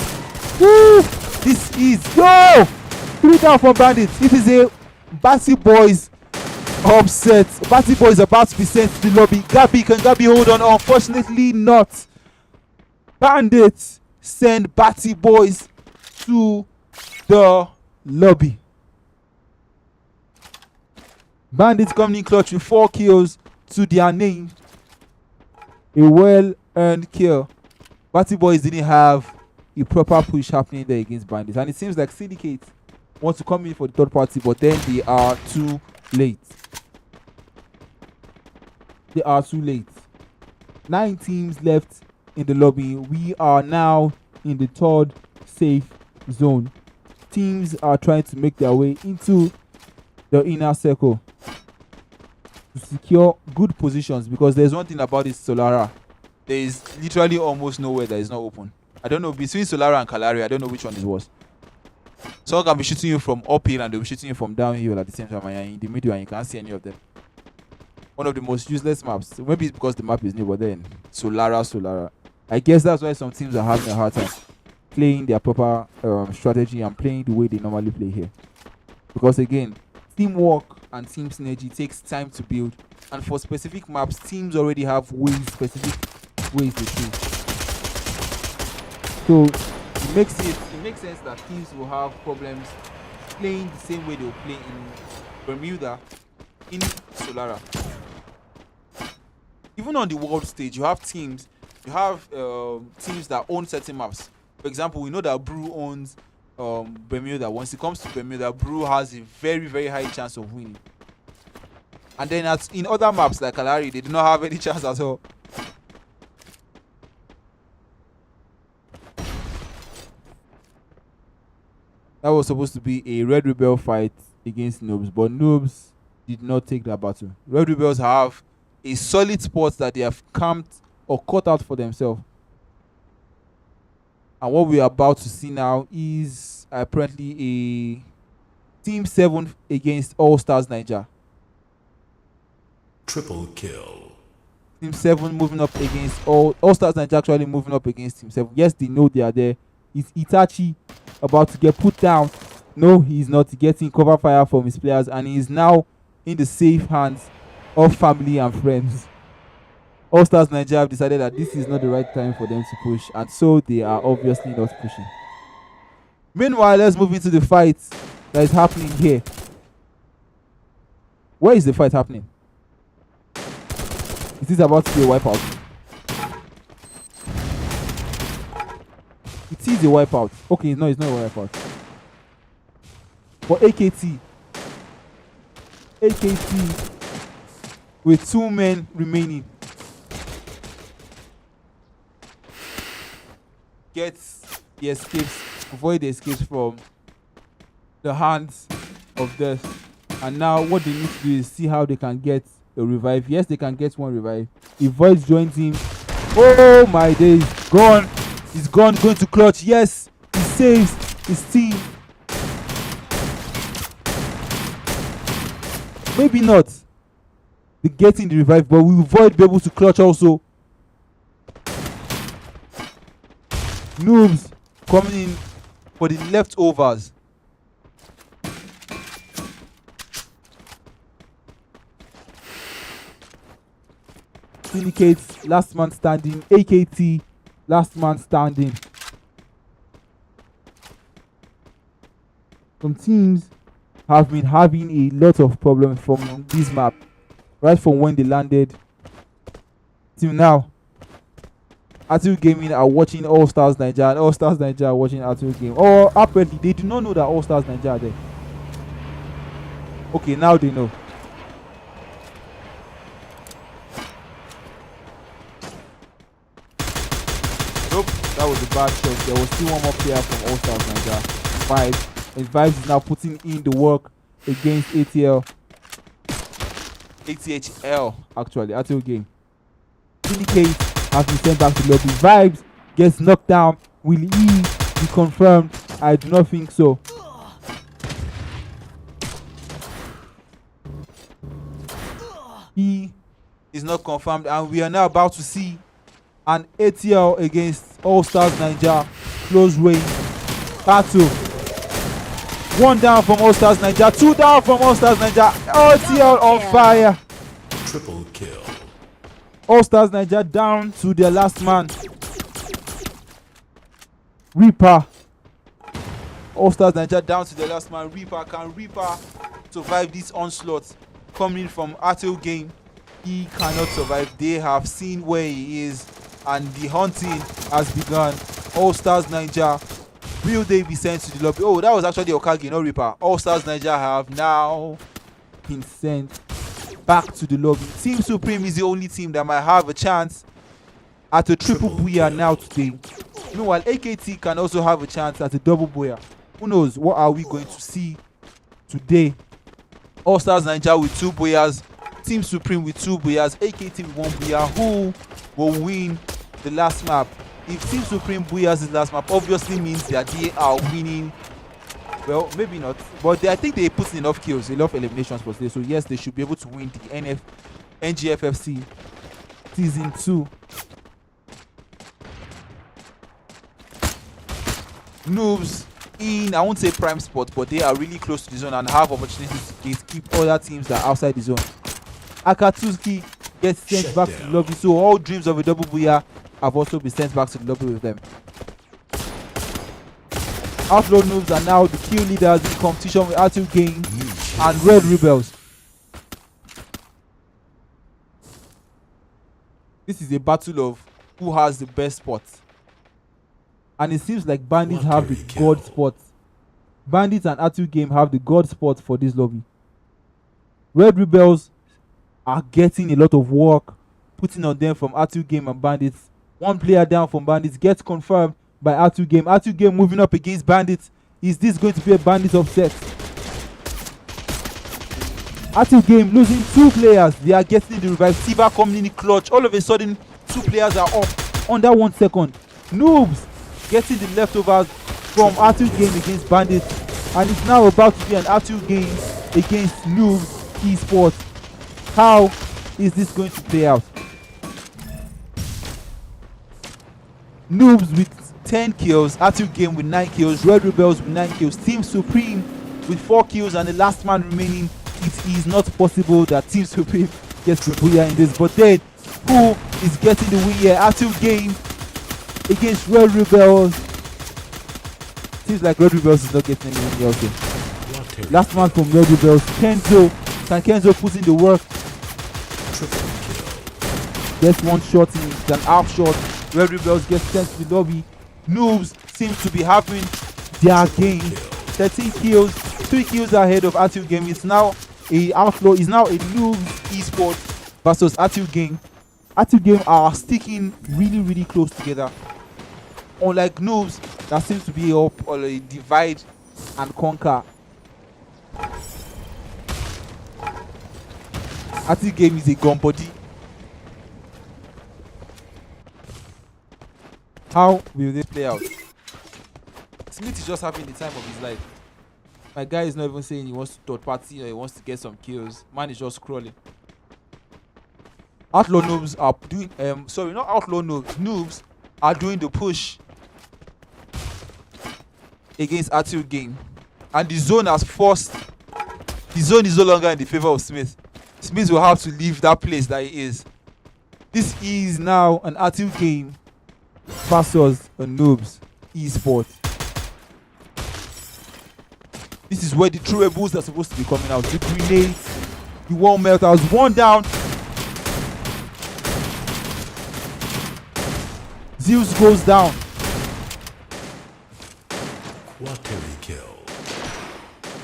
Woo! This is 3 down from Bandits. This is a Batty Boys Upset. Batty Boy is about to be sent to the lobby. Gabby, can Gabby hold on? Unfortunately not. Bandits send Batty Boys to the lobby. Bandits coming in clutch with 4 kills to their name. A well-earned kill. Batty Boys didn't have a proper push happening there against Bandits. And it seems like Syndicate wants to come in for the third party, but then they are too late. They are too late. 9 teams left in the lobby. We are now in the third safe zone. Teams are trying to make their way into the inner circle to secure good positions, because there's one thing about this Solara. There is literally almost nowhere that is not open. I don't know, between Solara and Kalari, I don't know which one is worse. Someone can be shooting you from uphill and they'll be shooting you from downhill at the same time, and you're in the middle and you can't see any of them. One of the most useless maps. Maybe it's because the map is new, but then Solara. I guess that's why some teams are having a hard time playing their proper strategy and playing the way they normally play here. Because again, teamwork and team synergy takes time to build, and for specific maps, teams already have specific ways they play. So it makes sense that teams will have problems playing the same way they'll play in Bermuda, in Solara. Even on the world stage, you have teams that own certain maps. For example, we know that Brew owns Bermuda. Once it comes to Bermuda, Brew has a very, very high chance of winning. And then in other maps like Kalari, they do not have any chance at all. That was supposed to be a Red Rebel fight against Noobs, but Noobs did not take that battle. Red Rebels have a solid spot that they have camped or cut out for themselves. And what we are about to see now is apparently a Team 7 against All Stars Niger. Triple kill. Team 7 moving up against All Stars Niger, actually moving up against Team 7. Yes, they know they are there. Is Itachi about to get put down? No, he's not. Getting cover fire from his players, and he is now in the safe hands of family and friends. All Stars Nigeria have decided that this is not the right time for them to push, and so they are obviously not pushing. Meanwhile, let's move into the fight that is happening here. Where is the fight happening? Is this about to be a wipeout? It is a wipeout. Okay, no, it's not a wipeout. For AKT with 2 men remaining gets the escapes, avoid the escapes from the hands of death. And now what they need to do is see how they can get a revive. Yes, they can get 1 revive. If Voice joins him, oh my days, gone. He's gone, going to clutch. Yes, he saves his team. Maybe not the getting the revive, but we will Void be able to clutch also. Noobs coming in for the leftovers. Syndicates, last man standing. AKT, last man standing. Some teams have been having a lot of problems from this map, right from when they landed till now. Atu Gaming are watching All Stars Nigeria, and All Stars Nigeria are watching Atu Game. Or apparently they do not know that All Stars Nigeria are there. Okay, now they know. Nope, that was a bad shot. There was still one more player from All Stars Nigeria. Vibes. And Vibes is now putting in the work against ATL. ATHL, actually, Atu Game. Syndicate has been sent back to the lobby. Vibes gets knocked down. Will he be confirmed? I do not think so. He is not confirmed, and we are now about to see an ATL against All Stars Nigeria close range battle. 1 down from All Stars Nigeria. 2 down from All Stars Nigeria. LTL on fire. Triple kill. All Stars Nigeria down to their last man. Reaper. All Stars Nigeria down to their last man. Reaper. Can Reaper survive this onslaught coming from Atil Game? He cannot survive. They have seen where he is, and the hunting has begun. All Stars Nigeria, will they be sent to the lobby? Oh, that was actually Okagi, not Reaper. All Stars Nigeria have now been sent back to the lobby. Team Supreme is the only team that might have a chance at a triple booyah now today. Meanwhile, AKT can also have a chance at a double booyah. Who knows? What are we going to see today? All Stars Nigeria with 2 booyahs. Team Supreme with 2 booyahs. AKT with 1 booyah. Who will win the last map? If Team Supreme booyahs the last map, obviously means that they are winning. Well, maybe not, but I think they put enough kills, enough eliminations for today. So yes, they should be able to win the NGFFC Season 2. Noobs in, I won't say prime spot, but they are really close to the zone and have opportunities to keep other teams that are outside the zone. Akatsuki gets sent back to the lobby, so all dreams of a double booyah have also been sent back to the lobby with them. Outlaw Noobs are now the kill leaders in competition with Atil Game and Red Rebels. This is a battle of who has the best spot. And it seems like Bandits have the god spot. Bandits and Atil Game have the god spot for this lobby. Red Rebels are getting a lot of work putting on them from Atil Game and Bandits. 1 player down from Bandits gets confirmed by Atil Game. Atil Game moving up against Bandits. Is this going to be a Bandits upset? Atil Game losing 2 players. They are getting the revive. Tiba coming in clutch. All of a sudden, 2 players are up under 1 second. Noobs getting the leftovers from Atil Game against Bandits. And it's now about to be an Atil Game against Noobs Esports. How is this going to play out? Noobs with 10 kills, Atil Game with 9 kills, Red Rebels with 9 kills, Team Supreme with 4 kills, and the last man remaining. It is not possible that Team Supreme gets the booyah in this. But then, who is getting the win here? Atil Game against Red Rebels. Seems like Red Rebels is not getting any win here. Okay. Last man from Red Rebels, Kenzo. Can Kenzo put in the work? Gets 1 shot in, it's an half shot. Red Rebels gets sent to the lobby. Noobs seems to be having their game. 13 kills, 3 kills ahead of Atil Game. It's now a outlaw. It's now a Noobs Esports versus Atil Game. Atil Game are sticking really close together. Unlike Noobs, that seems to be up or a divide and conquer. Atil Game is a gun body. How will this play out? Smith is just having the time of his life. My guy is not even saying he wants to third party or he wants to get some kills. Man is just scrolling. Outlaw Noobs are doing sorry, not Outlaw Noobs. Noobs are doing the push against Atil Game. And the zone has forced. The zone is no longer in the favor of Smith. Smith will have to leave that place that he is. This is now an Atil Game versus a Noobs Esports. This is where the true rebels are supposed to be coming out. The grenades, the wall melters, 1 down. Zeus goes down. Quateri kill.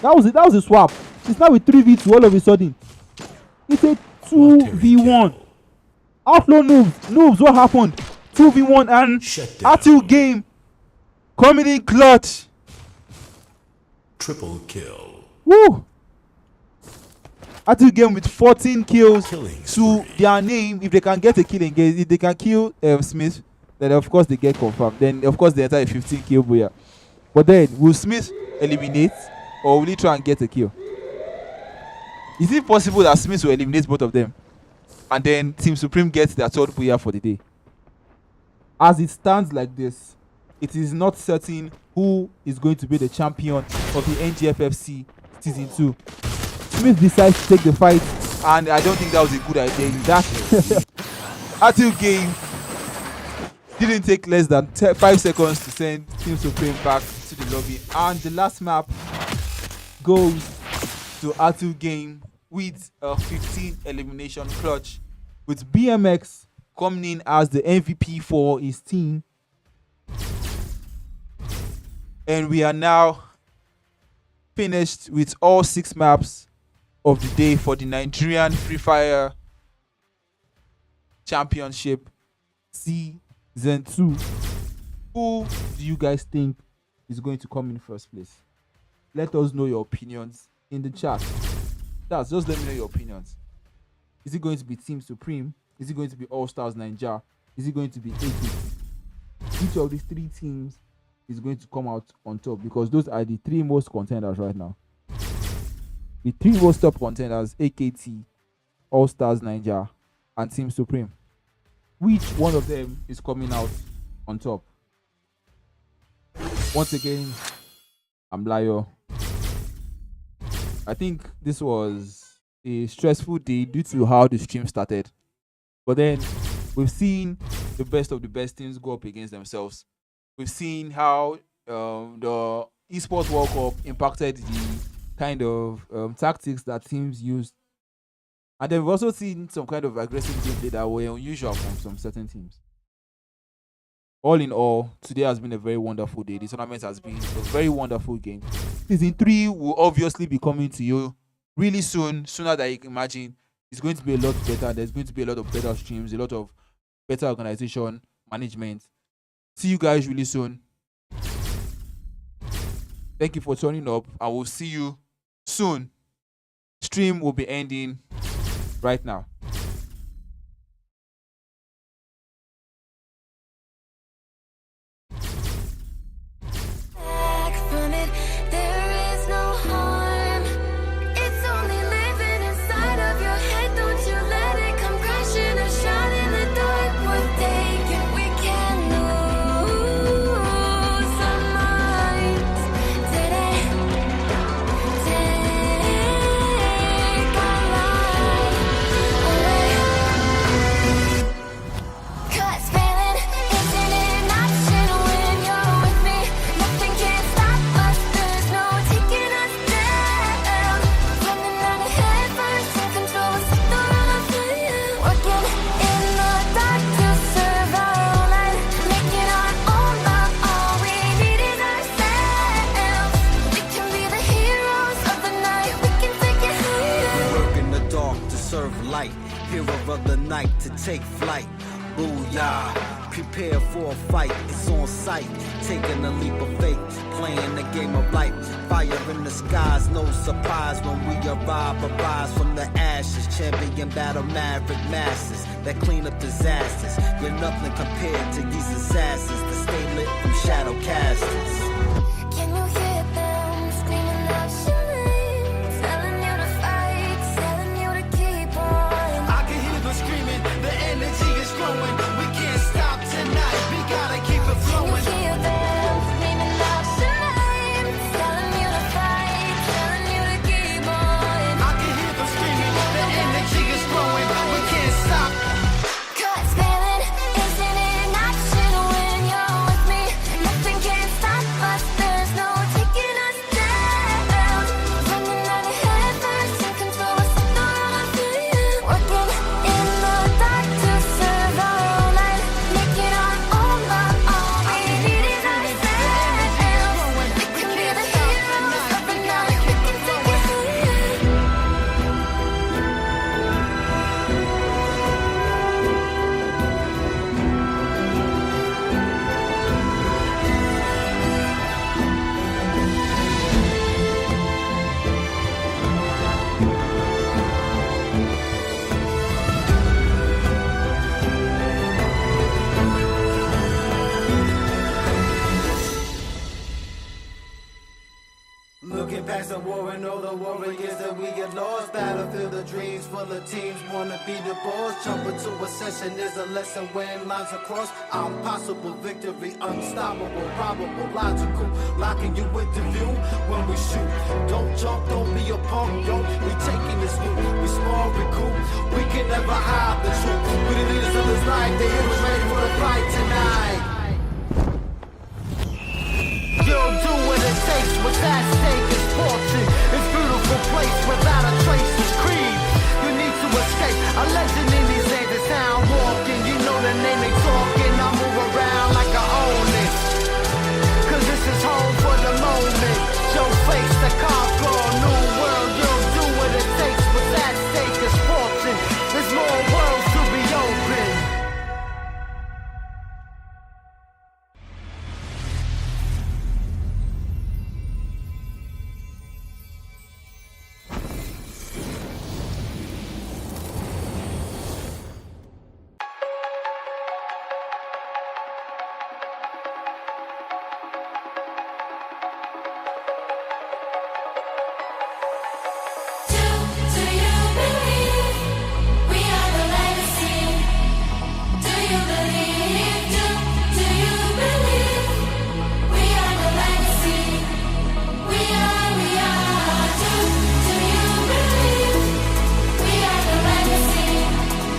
That was a swap. It's now with 3v2 all of a sudden. It's a 2v1. Outlaw Noobs, what happened? 2v1 and Atil Game coming in clutch. Triple kill. Woo! Atil Game with 14 kills Killing to spree. their name. If they can get a kill against, if they can kill Smith, then of course they get confirmed. Then of course they enter a 15 kill booyah. But then will Smith eliminate or will he try and get a kill? Is it possible that Smith will eliminate both of them and then Team Supreme gets their 3rd booyah for the day? As it stands like this, it is not certain who is going to be the champion of the NGFFC Season 2. Smith decides to take the fight, and I don't think that was a good idea in that Atu game. Didn't take less than 5 seconds to send Team Supreme back to the lobby, and the last map goes to Atu game with a 15 elimination clutch, with BMX coming in as the MVP for his team. And we are now finished with all 6 maps of the day for the Nigerian Freefire Championship Season 2. Who do you guys think is going to come in first place? Let us know your opinions in the chat. Just let me know your opinions. Is it going to be Team Supreme? Is it going to be All Stars Ninja? Is it going to be AKT? Each of these 3 teams is going to come out on top, because those are the 3 most contenders right now. The 3 most top contenders: AKT, All Stars Ninja, and Team Supreme. Which one of them is coming out on top? Once again, I'm Layo. I think this was a stressful day due to how the stream started. But then we've seen the best of the best teams go up against themselves. We've seen how the esports World Cup impacted the kind of tactics that teams used. And then we've also seen some kind of aggressive gameplay that were unusual from some certain teams. All in all, today has been a very wonderful day. The tournament has been a very wonderful game. Season 3 will obviously be coming to you really soon, sooner than you can imagine. It's going to be a lot better. There's going to be a lot of better streams, a lot of better organization, management. See you guys really soon. Thank you for turning up. I will see you soon. Stream will be ending right now. Back from it, there is no harm. It's only living inside of your head. Don't you let it come crashing or shine in the dark. We're taking, we can lose our minds today. Take our life away. 'Cause failing isn't an option when you're with me. Nothing can stop us. There's no taking us down. Running out ahead first, in control, we set the run on fire. Working in the dark to survive, and making our own luck. All we need is ourselves. We can be the heroes of the night. We can take it higher. Work in the dark to serve light. Hero of the night to take flight. Booyah. Prepare for a fight. It's on sight. Taking a leap of faith. Playing the game of life. Fire in the skies. No surprise when we arrive. Arise from the ashes. Champion battle maverick masses that clean up disasters. You're nothing compared to these assassins that stay lit from shadow casters. Can you hear them screaming out your name? Telling you to fight, telling you to keep on. I can hear them screaming, the energy is growing. We can't stop tonight, we gotta keep it Can you flowing. hear them screaming out your name? Telling you to fight, telling you to keep on. I can hear them screaming, the energy is growing. We can't stop. 'Cause failing isn't an option when you're with me. Nothing can stop us. There's no when all the warriors that we get lost. Battlefield the dreams full of teams wanna be the boss. Jump into a session is a lesson when lines are crossed. I'm possible, victory unstoppable, probable, logical. Locking you with the view when we shoot. Don't jump, don't be a punk, yo. We taking this loot, we small, we cool. We can never hide the truth. We the leaders of this life, the heroes ready